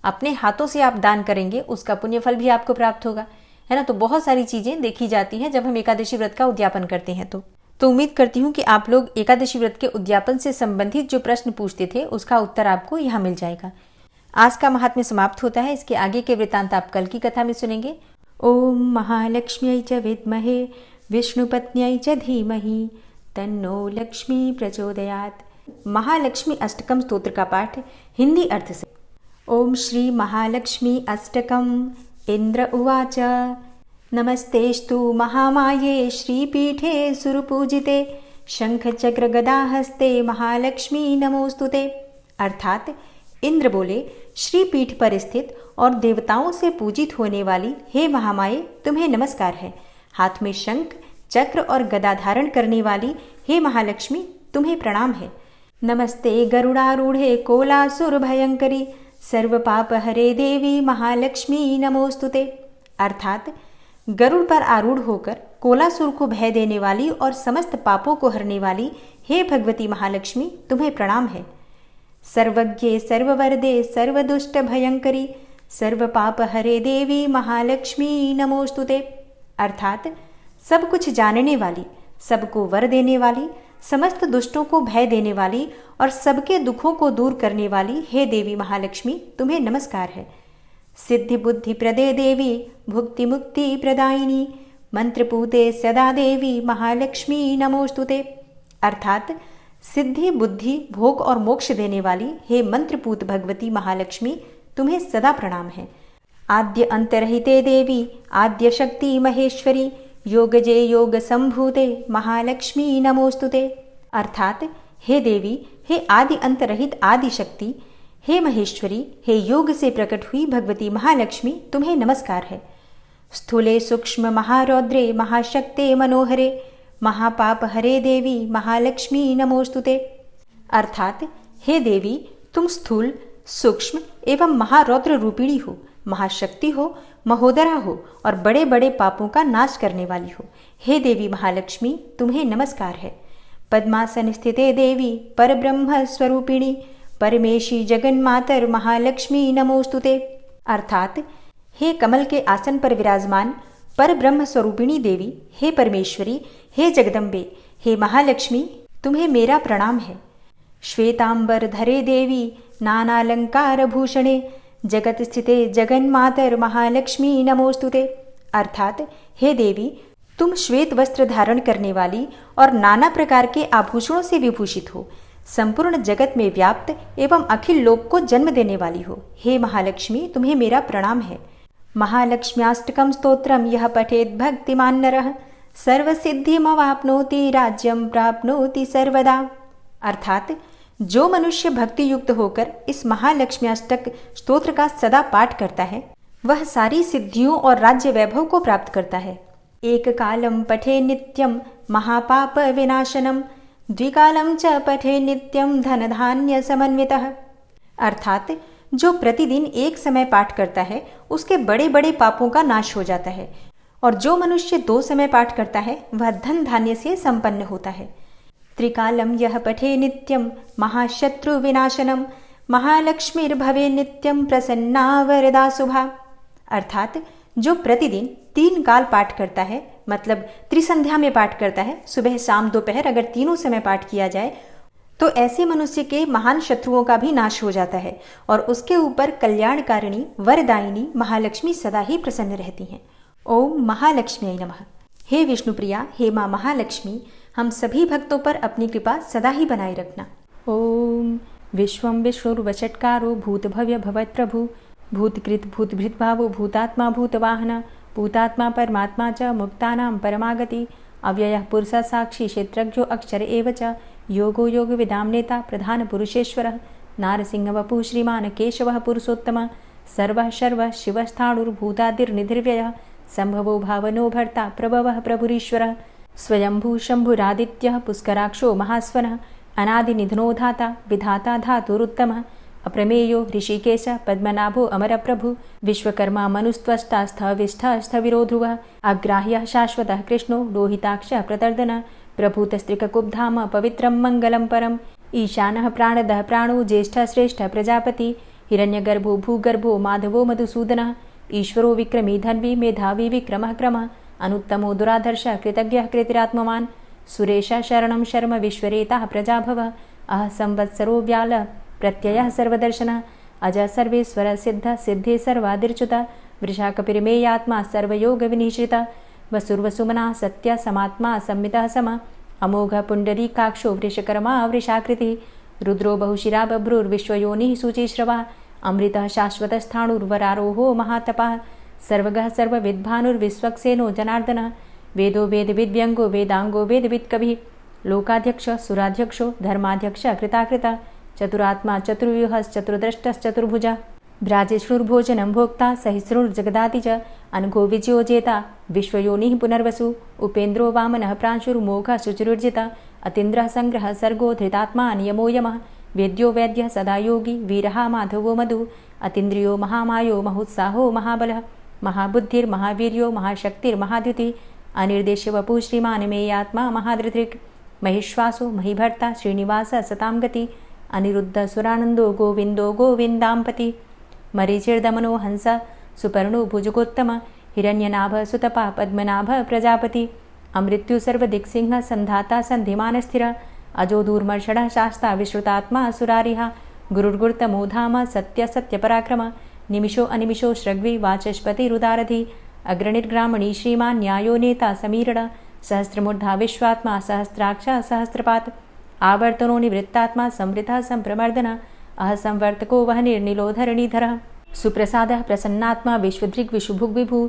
अपने हाथों से आप दान करेंगे उसका पुण्यफल भी आपको प्राप्त होगा, है ना। तो बहुत सारी चीजें देखी जाती हैं जब हम एकादशी व्रत का उद्यापन करते हैं। तो उम्मीद करती हूँ कि आप लोग एकादशी व्रत के उद्यापन से संबंधित जो प्रश्न पूछते थे उसका उत्तर आपको यहाँ मिल जाएगा। आज का महात्म्य समाप्त होता है। इसके आगे के वृत्तांत आप कल की कथा में सुनेंगे। ओम महालक्ष्म्यै च विद्महे विष्णुपत्न्यै च धीमहि तन्नो लक्ष्मी प्रचोदयात्। महालक्ष्मी अष्टकम स्तोत्र का पाठ हिंदी अर्थ से। ओम श्री महालक्ष्मी अष्टकम। इंद्र उवाच नमस्तेस्तु महामाये श्रीपीठे सुरपूजिते शंखचक्र गदाहस्ते महालक्ष्मी नमोस्तुते। अर्थात इंद्र बोले, श्रीपीठ पर स्थित और देवताओं से पूजित होने वाली हे महामाये, तुम्हें नमस्कार है। हाथ में शंख चक्र और गदा धारण करने वाली हे महालक्ष्मी, तुम्हें प्रणाम है। नमस्ते गरुड़ारूढ़े कोलासुर भयंकरी सर्व पाप हरे देवी महालक्ष्मी नमोस्तुते। अर्थात गरुड़ पर आरूढ़ होकर कोलासुर को भय देने वाली और समस्त पापों को हरने वाली हे भगवती महालक्ष्मी, तुम्हें प्रणाम है। सर्वज्ञे सर्ववरदे सर्वदुष्ट भयंकरी सर्व पाप हरे देवी महालक्ष्मी नमोस्तुते। अर्थात सब कुछ जानने वाली, सबको वर देने वाली, समस्त दुष्टों को भय देने वाली और सबके दुखों को दूर करने वाली हे देवी महालक्ष्मी, तुम्हें नमस्कार है। सिद्धि बुद्धि प्रदे देवी भुक्ति मुक्ति प्रदायिनी मंत्रपूते सदा देवी महालक्ष्मी नमोस्तुते। अर्थात सिद्धि बुद्धि भोग और मोक्ष देने वाली हे मंत्रपूत भगवती महालक्ष्मी, तुम्हें सदा प्रणाम है। आद्य अंतरहिते देवी आद्य शक्ति महेश्वरी योगजे योग संभूते महालक्ष्मी नमोस्तुते। अर्थात हे देवी, हे आदि अंतरहित आदि शक्ति, हे महेश्वरी, हे योग से प्रकट हुई भगवती महालक्ष्मी, तुम्हें नमस्कार है। स्थूले सूक्ष्म महारौद्रे महाशक्ते मनोहरे महापाप हरे देवी महालक्ष्मी नमोस्तुते। अर्थात हे देवी, तुम स्थूल, सूक्ष्म एवं महारौद्र रूपिणी हो, महाशक्ति हो, महोदरा हो और बड़े बड़े पापों का नाश करने वाली हो। हे देवी महालक्ष्मी, तुम्हें नमस्कार है। पद्मासन स्थिते देवी परब्रह्म स्वरूपिणी परमेशी जगन्मातर महालक्ष्मी नमोस्तुते। अर्थात हे कमल के आसन पर विराजमान पर ब्रह्म स्वरूपिणी देवी, हे परमेश्वरी, हे जगदम्बे, हे महालक्ष्मी, तुम्हें मेरा प्रणाम है। श्वेतांबर धरे देवी नानालंकार भूषणे जगत स्थिते जगन्मातर महालक्ष्मी नमोस्तुते। अर्थात हे देवी, तुम श्वेत वस्त्र धारण करने वाली और नाना प्रकार के आभूषणों से विभूषित हो, संपूर्ण जगत में व्याप्त एवं अखिल लोक को जन्म देने वाली हो। हे महालक्ष्मी, तुम्हें मेरा प्रणाम है। महालक्ष्म्याष्टकं स्तोत्रम यह पठेत भक्तिमान नरः सर्वसिद्धिमवाप्नोति राज्यं प्राप्नोति सर्वदा। अर्थात जो मनुष्य भक्ति युक्त होकर इस महालक्ष्म्याष्टक स्तोत्र का सदा पाठ करता है, वह सारी सिद्धियों और राज्य वैभव को प्राप्त करता है। एक कालम पठे नित्यम महापाप विनाशनम द्विकालम च पठे नित्यम धन धान्य समन्वितः। अर्थात जो प्रतिदिन एक समय पाठ करता है, उसके बड़े बड़े पापों का नाश हो जाता है, और जो मनुष्य 2 समय पाठ करता है, वह धन धान्य से संपन्न होता है। त्रिकालम यह पठे नित्यम महाशत्रु विनाशनम महालक्ष्मीर्भवे नित्यम प्रसन्ना वरदा शुभा। अर्थात जो प्रतिदिन 3 काल पाठ करता है, मतलब त्रिसंध्या में पाठ करता है, सुबह शाम दोपहर अगर तीनों समय पाठ किया जाए, तो ऐसे मनुष्य के महान शत्रुओं का भी नाश हो जाता है और उसके ऊपर कल्याणकारिणी वरदायिनी महालक्ष्मी सदा ही प्रसन्न रहती हैं। ओम महालक्ष्मी नमः। हे विष्णुप्रिया, हे माँ महालक्ष्मी, हम सभी भक्तों पर अपनी कृपा सदा ही बनाए रखना। ओम विश्वं विष्णुर्वषट्कारो भूतभव्य भवत्प्रभु भूतकृत भूतभृद्भावो भूतात्मा भूतवाहन भूतात्मा परमात्मा च मुक्तानां परमागति अव्ययः पुरुषः साक्षी क्षेत्रज्ञो अक्षर एव च योगो योगविदां नेता प्रधान पुरुषेश्वरः नारसिंहवपुः श्रीमान् केशवः पुरुषोत्तमः सर्वः शर्वः शिवस्थाणुर्भूतादिर्निधिर्व्ययः संभवो भावनो भर्ता प्रभवः प्रभुरीश्वरः स्वयंभू शंभुरादित्यः पुष्कराक्षो महास्वनः अनादिनिधनो धाता विधाता धातुरुत्तमः अप्रमेयो ऋषिकेश पद्मनाभो अमरप्रभु विश्वकर्मा मनुस्त्वष्टा स्थविष्ठः स्थविरो ध्रुवः अग्राह्यः शाश्वतः कृष्णो लोहिताक्षः प्रतर्दनः प्रभूतस्त्रिककुब्धाम पवित्रं मङ्गलं परम् ईशानः प्राणदः प्राणो ज्येष्ठः श्रेष्ठः प्रजापति हिरण्यगर्भो भूगर्भो माधवो मधुसूदनः ईश्वरो विक्रमी धन्वी मेधावी विक्रमः क्रमः अनुत्तमो दुराधर्षः कृतज्ञः कृतिरात्मवान् सुरेशः शरणं शर्म विश्वरेताः प्रजाभवः अह संवत्सरो व्याल प्रत्ययः सर्वदर्शनः अज सर्वेश्वर सिद्ध सिद्धे सर्वादिर्च्युत वृषाकपिर्मेयात्मा सर्वयोगविनिश्रितः वसुर्वसुमना सत्य समात्मा संमितः सम अमोघ पुण्डरीकाक्षो वृषकर्मा वृषाकृतिः रुद्रो बहुशिरा बभ्रुर्विश्वयोनिः शुचिश्रवः अमृतः शाश्वतस्थाणुर्वरारोहो महातपः सर्वगः सर्वविद्भानुर्विश्वक्सेनो जनार्दनः वेदो वेदविद्व्यङ्गो वेदाङ्गो वेदवित्कविः लोकाध्यक्ष सुराध्यक्षो धर्माध्यक्ष कृताकृता चतुरात्मा चतुर्व्यूहश्चतुर्द्रष्टश्चतुर्भुजः भ्राजेष्णुर्भोजनं भोक्ता सहिष्णुर्जगदाति च अनघो विजयोजेता विश्वयोनिः पुनर्वसु उपेन्द्रो वामनः प्रांशुर्मोघः शुचिरुर्जिता अतीन्द्रः संग्रहः सर्गो धृतात्मा नियमो यमः वेद्यो वैद्यः सदा योगी वीरः माधवो मधु अतीन्द्रियो महामायो महोत्साहो महाबलः महाबुद्धिर्महावीर्यो महाशक्तिर्महाद्युतिः अनिर्देश्य वपुः श्रीमान् मेयात्मा महाधृतिर् महिश्वासो महीभर्ता श्रीनिवासः सतां गति अनिरुद्ध सुरानन्दो गोविन्दो गोविन्दाम्पति मरीचिर्दमनो हंस सुपर्णो भुजगोत्तम हिरण्यनाभ सुतपा पद्मनाभ प्रजापति अमृत्यु सर्वदिक्सिंह संधाता संधिमान स्थिर अजो दूर्मर्षण शास्ता विश्रुतात्मा सुरारिहा गुरुर्गुर्तमो धाम सत्य सत्यपराक्रम निमिषो अनिमिषो श्रग्वी वाचस्पतिरुदारधि अग्रणिर्ग्रामणी श्रीमान् न्यायो नेता समीरण सहस्रमूर्धा विश्वात्मा सहस्राक्षा सहस्रपात आवर्तनो निवृत्तात्मा संवृतः संप्रमर्दन अह संवर्तको वह निर्निलोधरणीधरः सुप्रसादः प्रसन्नात्मा विश्वदृग् विशुभुग् विभु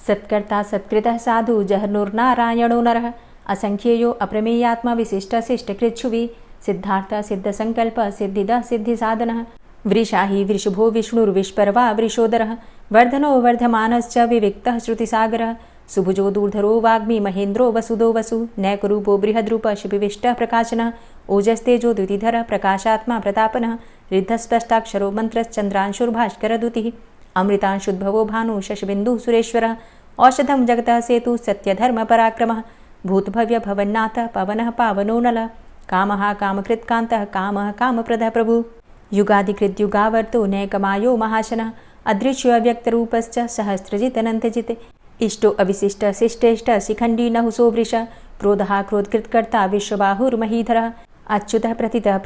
सत्कर्ता सत्कृतः साधु जहर्नुर्नारायणो नरः असंख्येयो अप्रमेयात्मा विशिष्टशिष्टकृच्छुवि सिद्धार्थ सिद्धसंकल्प सिद्धिदः सिद्धिसाधनः वृषाहि वृषभो विष्णुर्विष्पर्वा वृषोदरः वर्धनो वर्धमानश्च विविक्तः श्रुतिसागरः सुभुजो दूर्धरो वाग्मी महेन्द्रो वसुदो वसु नैकरूपो बृहद्रूप शिपिविष्टः प्रकाशनः ओजस्तेजो द्युतिधर प्रकाशात्मा प्रतापनः रिद्धस्पष्टाक्षरो मन्त्रश्चन्द्रांशुर्भास्करदुतिः अमृतांशुद्भवो भानु शशबिन्दुः सुरेश्वरः औषधं जगतः सेतु सत्यधर्मपराक्रमः भूतभव्य भवन्नाथ पवनः पावनो नलः कामः कामकृत्कान्तः कामः कामप्रदः प्रभु युगादिकृद्युगावर्तो नैकमायो महाशनः अदृश्योऽव्यक्तरूपश्च सहस्रजितनन्तजित् इष्टो अविशिष्ट शिष्टेष्ट शिखण्डी नहुसो वृष क्रोधः क्रोधकृत्कर्ता विश्वबाहुर्महीधरः अच्युतः प्रतितः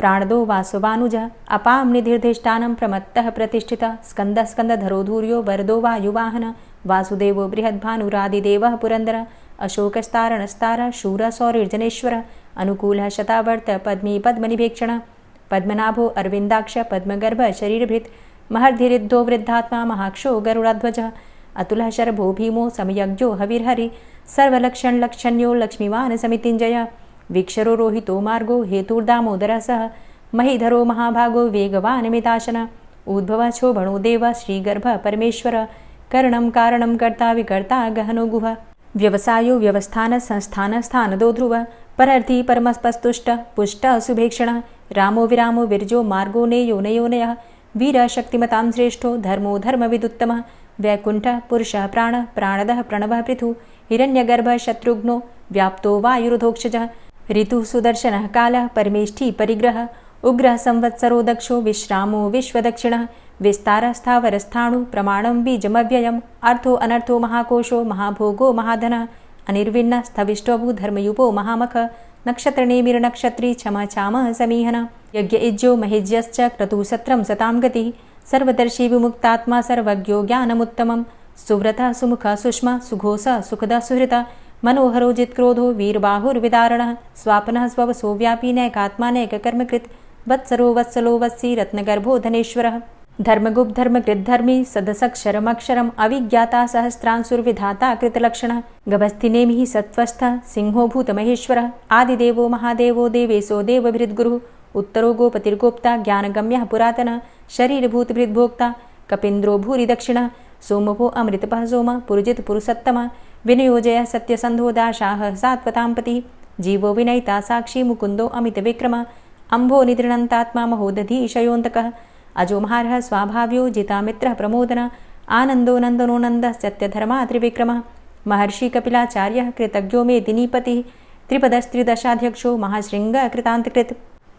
प्राणदो वासवानुजः अपां निधिर्धिष्ठानं प्रमत्तः प्रतिष्ठितः स्कन्दः स्कन्दधरो धूर्यो वरदो वायुवाहनः वासुदेवो बृहद्भानुरादिदेवः पुरन्दरः अशोकस्तारणस्तारः शूरः सौरिर्जनेश्वरः अनुकूलः शतावर्त पद्मी पद्मनिभेक्षणः पद्मनाभो अरविन्दाक्ष पद्मगर्भ शरीरभृत् महर्धिरिद्धो वृद्धात्मा महाक्षो गरुडाध्वजः अतुलः शरभो भीमो समयज्ञो हविर्हरि सर्वलक्षणलक्षण्यो लक्ष्मीवान् समितिञ्जयः वीक्षरो रोहितो मार्गो हेतुर्दामोदरः सह महीधरो महाभागो वेगवान् मिताशनः उद्भवः क्षोभणो देवः श्रीगर्भः परमेश्वरः करणं कारणं कर्ता विकर्ता गहनो गुहः व्यवसायो व्यवस्थान संस्थान स्थानदो ध्रुवः परर्थी परमस्पस्तुष्ट पुष्ट शुभेक्षणः रामो विरामो विरजो मार्गो नेयो नयोनयः वीरः शक्तिमतां श्रेष्ठो धर्मो धर्मविदुत्तमः वैकुण्ठः पुरुषः प्राणः प्राणदः प्रणवः पृथु हिरण्यगर्भः शत्रुघ्नो व्याप्तो वायुरुधोक्षजः ऋतुः सुदर्शनः कालः परमेष्ठी परिग्रहः उग्रः संवत्सरो दक्षो विश्रामो विश्वदक्षिणः विस्तारः स्थावरस्थाणु प्रमाणं बीजमव्ययम् अर्थो अनर्थो महाकोशो महाभोगो महाधनः अनिर्विण्णः स्थविष्टोभू धर्मयुपो महामखः नक्षत्रनेमिर्नक्षत्री क्षमा चामः समीहनः यज्ञ इज्यो महेज्यश्च क्रतुसत्रं सतां गतिः सर्वदर्शी विमुक्तात्मा सर्वज्ञो ज्ञानमुत्तमं सुव्रतः सुमुखः सुष्मा सुघोषः सुखदः सुहृतः मनोहरो जित्क्रोधो वीरबाहुर्विदारणः स्वापनः स्ववसो व्यापी नैकात्मा नैककर्मकृत् वत्सरो वत्सलो वत्सी रत्नगर्भो धनेश्वरः धर्मगुप्त धर्मकृद्धर्मी सदसक्षरमक्षरम् अविज्ञाता सहस्रांशुर्विधाता कृतलक्षणः गभस्तिनेमिः सत्त्वस्थः सिंहो भूतमहेश्वरः आदिदेवो महादेवो देवेशो देवभृद्गुरुः उत्तरो गोपतिर्गोप्ता ज्ञानगम्यः पुरातनः शरीरभूतभृद्भोक्ता कपीन्द्रो भूरि दक्षिणः सोमभो अमृतपः सोमः पुरुजित पुरुषोत्तमः विनयोजयः सत्यसन्धो दाशाः सात्वतां पतिः जीवो विनयिता साक्षी मुकुन्दो अमितविक्रमः अम्भो निद्रणन्तात्मा महोदधीशयोऽन्तकः अजोमहारः स्वाभाव्यो जितामित्रः प्रमोदनः आनन्दो नन्दनो नन्दः सत्यधर्मा त्रिविक्रमः महर्षि कपिलाचार्यः कृतज्ञो मेदिनीपतिः त्रिपदस्त्रिदशाध्यक्षो महाशृङ्गः कृतान्तकृत्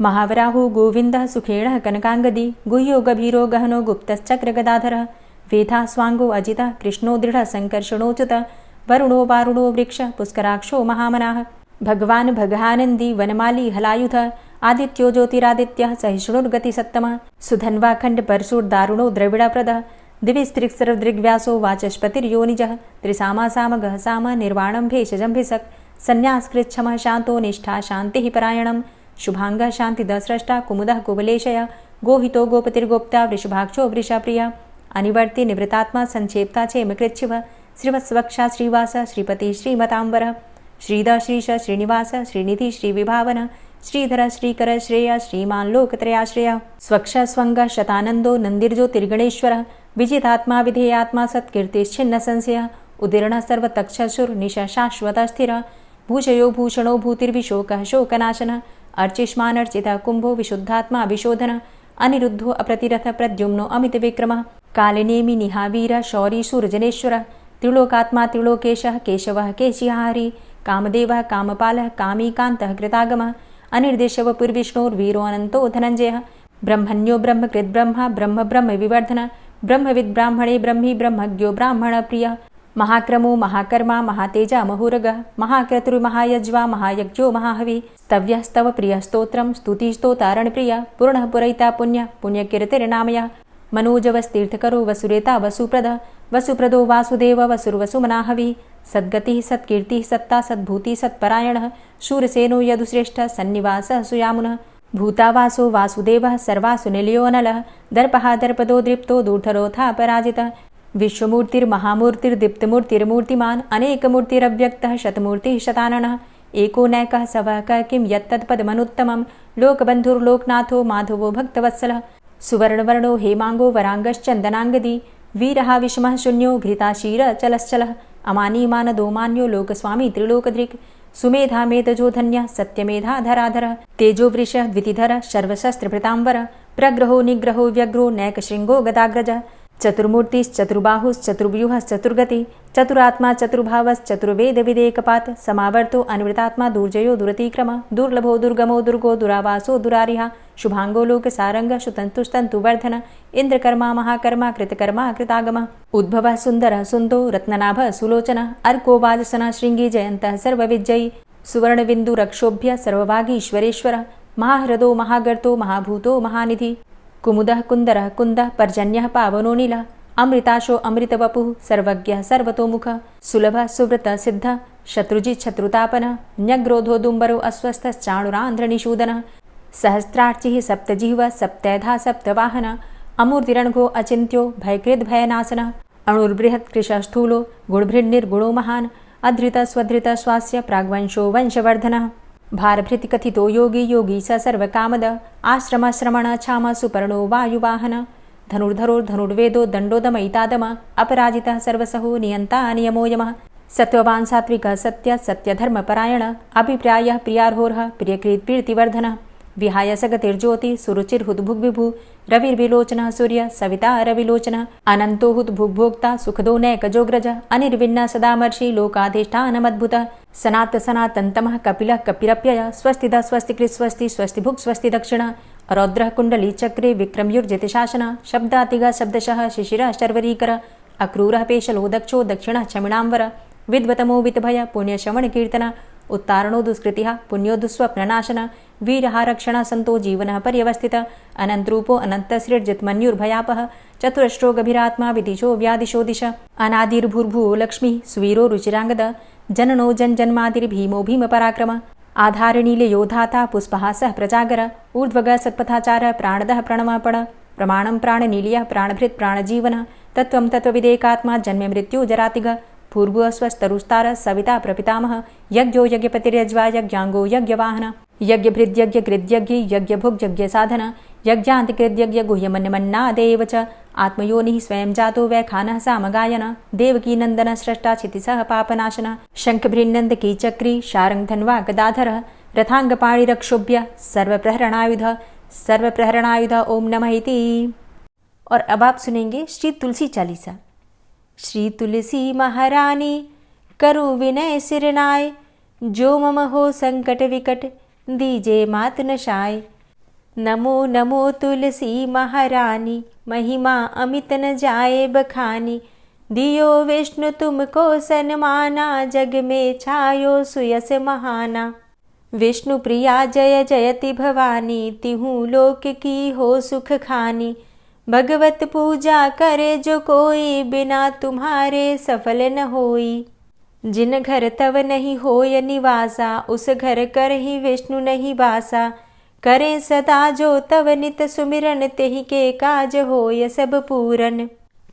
महावराहो गोविन्दः सुखेणः कनकाङ्गदी गुह्यो गभीरो गहनो गुप्तश्चक्रगदाधरः वेधा स्वाङ्गो अजितः कृष्णो दृढः सङ्कर्षणोच्युतः वरुणो वारुणो वृक्षः पुष्कराक्षो महामनाः भगवान् भगानन्दी वनमाली हलायुधः आदित्यो ज्योतिरादित्यः सहिष्णुर्गतिसत्तमः सुधन्वाखण्ड परशुर्दारुणो द्रविडप्रदः दिविस्त्रिक्सरदृग्व्यासो वाचस्पतिर्योनिजः त्रिसामा सामगः साम निर्वाणं भेषजम्भिषक् सन्न्यासकृच्छमः शान्तो निष्ठा शान्तिः परायणं शुभाङ्गः शान्तिदस्रष्टा कुमुदः कुवलेशयः गोहितो गोपतिर्गोप्ता वृषभाक्षो वृषाप्रियः अनिवर्ति निवृतात्मा संक्षेप्ता चेमकृच्छिवः श्रीवत्सवक्षा श्रीवास श्रीपति श्रीमतांबरः श्रीधर श्रीश श्रीनिवास श्रीनिधि श्रीविभावन श्रीधर श्रीकर श्रेय श्रीमान् लोकत्रयाश्रयः स्वक्ष स्वङ्ग शतानन्दो नन्दिर्ज्योतिर्गणेश्वरः विजितात्मा विधेयात्मा सत्कीर्तिश्छिन्न संशयः उदीर्णः सर्वतक्षसुर्निशः शाश्वतः स्थिरः भूषयो भूषणो भूतिर्विशोकः शोकनाशनः अर्चिष्मानर्चितः कुम्भो विशुद्धात्मा विशोधनः अनिरुद्धो अप्रतिरथ प्रद्युम्नो अमितविक्रमः कालिनेमि निहावीर शौरी सूर्यजनेश्वरः त्रिलोकात्मा त्रिलोकेशः केशवः केशिहारी कामदेवः कामपालः कामीकान्तः कृतागमः अनिर्देशवपुर्विष्णोर्वीरो अनन्तो धनञ्जयः ब्रह्मण्यो ब्रह्मकृद्ब्रह्मा ब्रह्म ब्रह्म विवर्धनः ब्रह्मविद् ब्राह्मणे ब्रह्मी ब्रह्मज्ञो ब्राह्मणप्रियः महाक्रमो महाकर्मा महातेजा महोरगः महाक्रतुर्महायज्वा महायज्ञो महाहवि स्तव्यः स्तव प्रियः स्तोत्रं स्तुतिस्तोतारणप्रियः पूर्णः पुरैता पुण्यः पुण्यकीर्तिर्नामयः मनोजवस्तीर्थकरो वसुरेता वसुप्रदः वसुप्रदो वासुदेव वसुर्वसुमनाहवि सद्गतिः सत्कीर्तिः सत्ता सद्भूतिः सत्परायणः शूरसेनो यदुश्रेष्ठः सन्निवासः सुयामुनः भूतावासो वासुदेवः सर्वासु निलयोऽनलः दर्पः दर्पदो दृप्तो दूढरोऽथा पराजितः विश्वमूर्तिर्महामूर्तिर्दीप्तमूर्तिर्मूर्तिमान् अनेकमूर्तिरव्यक्तः शतमूर्तिः शताननः एको नैकः सवः क किं यत्तत्पदमनुत्तमं लोकबन्धुर्लोकनाथो माधवो भक्तवत्सलः सुवर्णवर्णो हेमाङ्गो वराङ्गश्चन्दनाङ्गदी वीरः विषमः शून्यो घृताशीरचलश्चलः अमानीमानदो मान्यो लोकस्वामी त्रिलोकधृक् सुमेधा मेधजो धन्यः सत्यमेधाधराधरः तेजोवृषः द्वितिधरः सर्वशस्त्रभृताम्बरः प्रग्रहो निग्रहो व्यग्रो नैकशृङ्गो गदाग्रजः चतुर्मूर्तिश्चतुर्बाहुश्चतुर्व्यूहश्चतुर्गति चतुरात्मा चतुर्भावश्चतुर्वेदविदेकपात् समावर्तो अनिवृतात्मा दुर्जयो दुरतिक्रम दुर्लभो दुर्गमो दुर्गो दुरावासो दुरारिः शुभांगो लोकसारङ्गः सुतन्तुस्तन्तुवर्धन इन्द्रकर्मा महाकर्मा कृतकर्मा कृतागमः उद्भवः सुन्दरः सुन्दो रत्ननाभः सुलोचनः अर्को वाजसनः शृङ्गी जयन्तः सर्वविजयी सुवर्णबिन्दुरक्षोभ्य सर्वभागीश्वरेश्वरः महाह्रदो महागर्तो महाभूतो महानिधि कुमुदः कुन्दरः कुन्दः पर्जन्यः पावनो नीलः अमृताशो अमृतवपुः सर्वज्ञः सर्वतोमुखः सुलभः सुव्रतः सिद्धः शत्रुजित् शत्रुतापनः न्यग्रोधोदुम्बरो अस्वस्थश्चाणुरान्ध्रनिषूदनः सहस्रार्चिः सप्तजिह्वः सप्तैधा सप्तवाहनः अमूर्तिरणघो अचिन्त्यो भयकृद्भयनाशनः अणुर्बृहत्कृशः स्थूलो गुणभृन्निर्गुणो महान् अधृतस्वधृतश्वास्य प्राग्वंशो वंशवर्धनः भारभृतिकथितो योगी योगी स सर्वकामद आश्रमश्रमण क्षाम सुपर्णो वायुवाहन धनुर्धरो धनुर्वेदो दण्डोदमयितादम अपराजितः सर्वसहो नियन्ता नियमो यमः सत्त्ववान् सात्विकः सत्य सत्यधर्मपरायण अभिप्रायः प्रियार्होर्ह प्रियकृत्प्रीतिवर्धनः विहाय सगतिर्ज्योति सुरुचिर्हुद्भुग्विभु रविर्विलोचनः सूर्य सविता रविलोचनः अनन्तो हुद्भुग्भोक्ता सुखदो नैकजोग्रज अनिर्विण्ण सदामर्षि लोकाधिष्ठानमद्भुतः सनात सनातन्तमः कपिलः कपिरप्ययः स्वस्तिदा स्वस्तिकृत् स्वस्ति स्वस्तिभुक् स्वस्ति दक्षिणः रौद्रः कुण्डली चक्रे विक्रमयुर्जितशासनः शब्दातिगः शब्दशः शिशिरः शर्वरीकरः अक्रूरः पेशलो दक्षो दक्षिणः क्षमिणाम्बर विद्वतमो वितभय पुण्यश्रवणकीर्तन उत्तारणो दुष्कृतिः पुण्यो दुःस्वप्ननाशन वीरः रक्षणः सन्तो जीवनः पर्यवस्थितः अनन्तरूपो अनन्तसृर्जितमन्युर्भयापः चतुरश्रो गभीरात्मा विदिशो व्यादिशो दिश अनादिर्भूर्भुवो लक्ष्मीः सुवीरो रुचिराङ्गद जननो जन्मादिर्भीमो भीमपराक्रम आधारनीलयोधाता पुष्पहासः प्रजागर ऊर्ध्वगः सत्पथाचारः प्राणदः प्रणवपण प्रमाणं प्राणनीलयः प्राणभृत् प्राणजीवनः तत्त्वं तत्त्वविदेकात्मा जन्ममृत्यु जरातिग पूर्वस्वस्तरुस्तारः सविता प्रपितामह यज्ञो यज्ञपतिर्यज्वा यज्ञाङ्गो यज्ञवाहन यज्ञभृद्यज्ञकृद्यज्ञ यज्ञभुग्यज्ञसाधन यज्ञान्तिकृद्यज्ञ गुह्यमन्यमन्नादेव च आत्मयोनिः स्वयं जातो वैखानः सामगायन देवकीनन्दन स्रष्टा क्षितिसः पापनाशन शङ्खभृन्नन्दकी चक्री शारङ्गधन्वा गदाधरः रथाङ्गपाणिरक्षोभ्य सर्वप्रहरणायुध ओम नमः इति। और अब आप सुनेंगे श्री तुलसी चालीसा। श्री तुलसी महारानी करु विनय सिरनाय जो मम हो संकट विकट दीजे मात नशाय। नमो नमो तुलसी महारानी महिमा अमित न जाए बखानी दियो विष्णु तुमको सन्माना जग में छायो सुयस महाना। विष्णु प्रिया जय जयति भवानी तिहु लोक की हो सुख खानी। भगवत पूजा करे जो कोई बिना तुम्हारे सफल न होई। जिन घर तव नहीं होय निवासा उस घर कर ही विष्णु नहीं बासा। करे सदा जो तव नित सुमिरन तेहि के काज होय सब पूरन।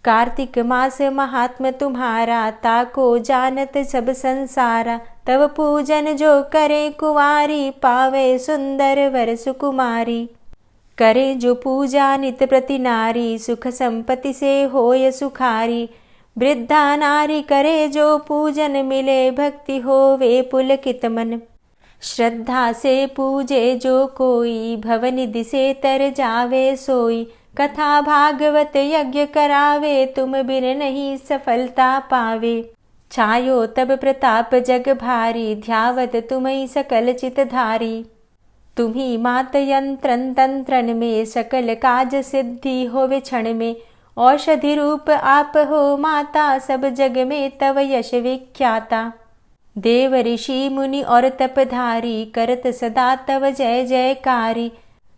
कार्तिक मास महात्म तुम्हारा ताको जानत सब संसारा। तव पूजन जो करे कुंवारी पावे सुंदर वर सुकुमारी। करे जो पूजा नित प्रति नारी सुख संपत्ति से होय सुखारी। वृद्धा नारी करे जो पूजन मिले भक्ति होवे पुलकित मन। श्रद्धा से पूजे जो कोई भवनिधि से तर जावे सोई। कथा भागवत यज्ञ करावे तुम बिन नहीं सफलता पावे। छायो तब प्रताप जग भारी ध्यावत तुम्हि सकल चित धारी। तुम्ही मात यंत्रन तंत्रन में सकल काज सिद्धि होवे क्षण में। औषधि रूप आप हो माता सब जग में तव यश विख्याता। देव ऋषि मुनि और तपधारी करत सदा तव जय जयकारी।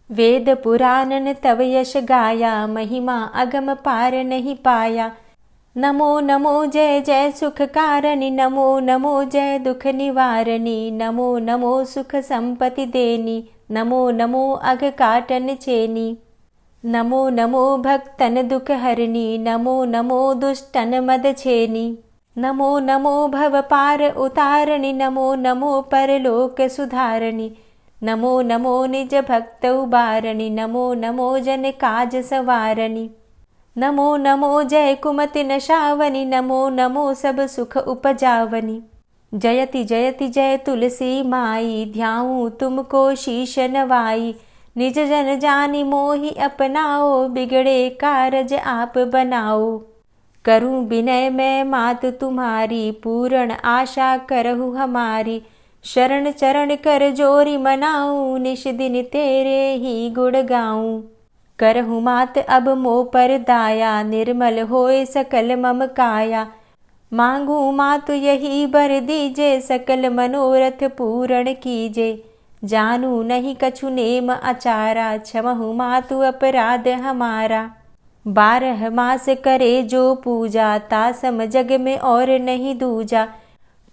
वेद पुराणन तव यश गाया महिमा अगम पार नहीं पाया। नमो नमो जय जय सुख कारणी नमो नमो जय दुख निवारणी। नमो नमो सुख संपत्ति देनी नमो नमो अघ काटन छेनी। नमो नमो भक्तन दुख हरनी, नमो नमो दुष्टन मद छेनी। नमो नमो भव पार उतारणी, नमो नमो परलोक सुधारणी। नमो नमो निज भक्त उबारणी, नमो नमो जन काज सवारणी। नमो नमो जय कुमति नशावनी, नमो नमो सब सुख उपजावनी। जयति जयति जय तुलसी माई, ध्याऊं तुमको शीश नवाई। निज जन जानि मोहि अपनाओ, बिगड़े कारज आप बनाओ। करूं विनय मैं मात तुम्हारी, पूर्ण आशा करहु हमारी। शरण चरण कर जोरी मनाऊं, निश दिन तेरे ही गुण गाऊं। करहु मात अब मोह पर दाया, निर्मल होए सकल मम काया। मांगू मातु यही बर दीजे, सकल मनोरथ पूर्ण कीजे। जानू नहीं कछु नेम आचारा, क्षमहु मातु अपराध हमारा। 12 मास करे जो पूजा, तासम जग में और नहीं दूजा।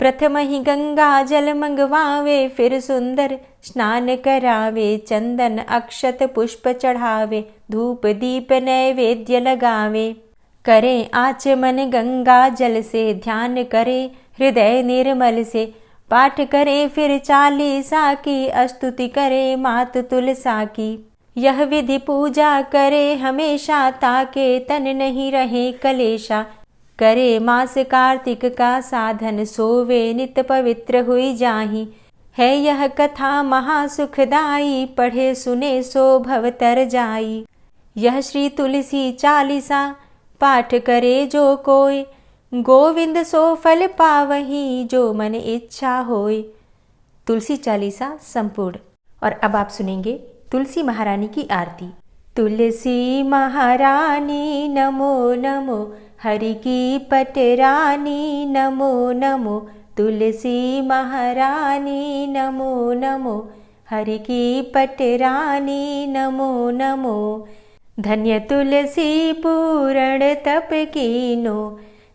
प्रथम ही गंगा जल मंगवावे, फिर सुंदर स्नान करावे। चंदन अक्षत पुष्प चढ़ावे, धूप दीप नैवेद्य लगावे। करें आचमन गंगा जल से, ध्यान करे हृदय निर्मल से। पाठ करे फिर 40 की, स्तुति करे मात तुलसा की। यह विधि पूजा करे हमेशा, ताके तन नहीं रहे कलेशा। करे मास कार्तिक का साधन, सोवे नित पवित्र हुई जाहि। है यह कथा महासुखदाई, पढ़े सुने सो भव तर जाई। यह श्री तुलसी 40 पाठ करे जो कोय, गोविंद सो फल पावही, जो मन इच्छा होय। तुलसी 40 संपूर्ण। और अब आप सुनेंगे तुलसी महारानी की आरती। तुलसी महारानी नमो नमो, हरि की पटरानी नमो नमो। तुलसी महारानी नमो नमो, हरि की पटरानी नमो नमो। धन्य तुलसी पूर्ण तप कीनो,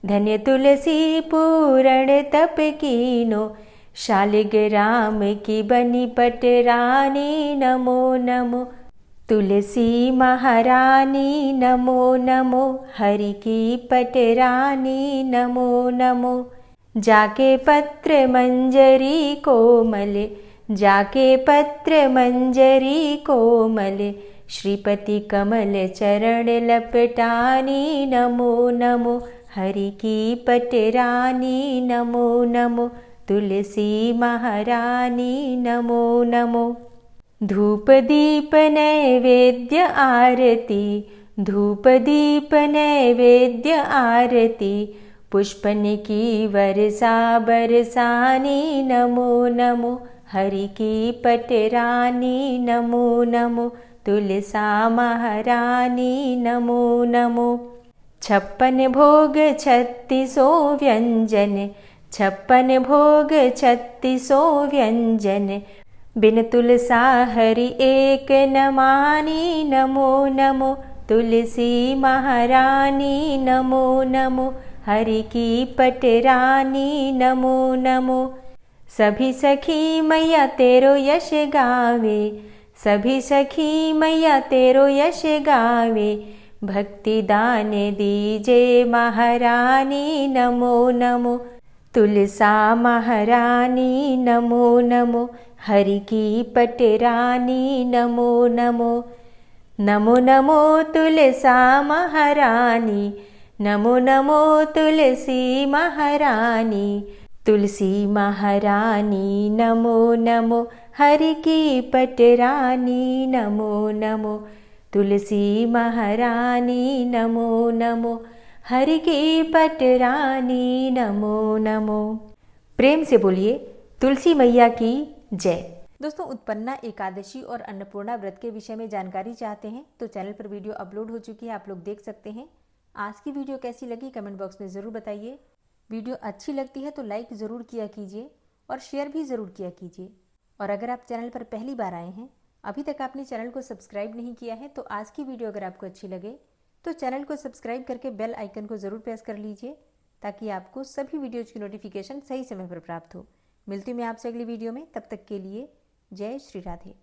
धन्य तुलसी पूर्ण तप कीनो। शालिग्राम की बनी पटरानी नमो नमो। तुलसी महारानी नमो नमो, हरि की पटरानी नमो नमो। जाके पत्र मंजरी कोमल, जाके पत्र मंजरी कोमल। श्रीपति कमल चरण लपटानी नमो नमो, हरि की पटरानी नमो नमो। तुलसी महारानी नमो नमो। धूप दीप नैवेद्य आरती, धूप दीप नैवेद्य आरती। पुष्पन की वर्षा बरसानी नमो नमो, हरि की पटरानी नमो नमो। तुलसा महारानी नमो नमो। 56 भोग 36 व्यंजन, 56 भोग 36 व्यंजन। बिन तुलसा हरि एक न मानी नमो नमो। तुलसी महारानी नमो नमो, हरि की पटरानी नमो नमो। सभी सखी मैया तेरो यश गावे, सभी सखी मैया तेरो यश गावे। भक्ति दान दीजे महारानी नमो नमो। तुलसा महारानी नमो नमो, हरि की पटरानी नमो नमो। नमो नमो तुलसा महारानी, नमो नमो तुलसी महारानी। तुलसी महारानी नमो नमो, हरि की पटरानी नमो नमो। तुलसी महारानी नमो नमो, हरि की पटरानी नमो नमो। प्रेम से बोलिए तुलसी मैया की जय। दोस्तों, उत्पन्ना एकादशी और अन्नपूर्णा व्रत के विषय में जानकारी चाहते हैं तो चैनल पर वीडियो अपलोड हो चुकी है, आप लोग देख सकते हैं। आज की वीडियो कैसी लगी कमेंट बॉक्स में ज़रूर बताइए। वीडियो अच्छी लगती है तो लाइक ज़रूर किया कीजिए और शेयर भी ज़रूर किया कीजिए। और अगर आप चैनल पर पहली बार आए हैं, अभी तक आपने चैनल को सब्सक्राइब नहीं किया है, तो आज की वीडियो अगर आपको अच्छी लगे तो चैनल को सब्सक्राइब करके बेल आइकन को ज़रूर प्रेस कर लीजिए, ताकि आपको सभी वीडियोज़ की नोटिफिकेशन सही समय पर प्राप्त हो। मिलती हूँ मैं आपसे अगली वीडियो में, तब तक के लिए जय श्री राधे।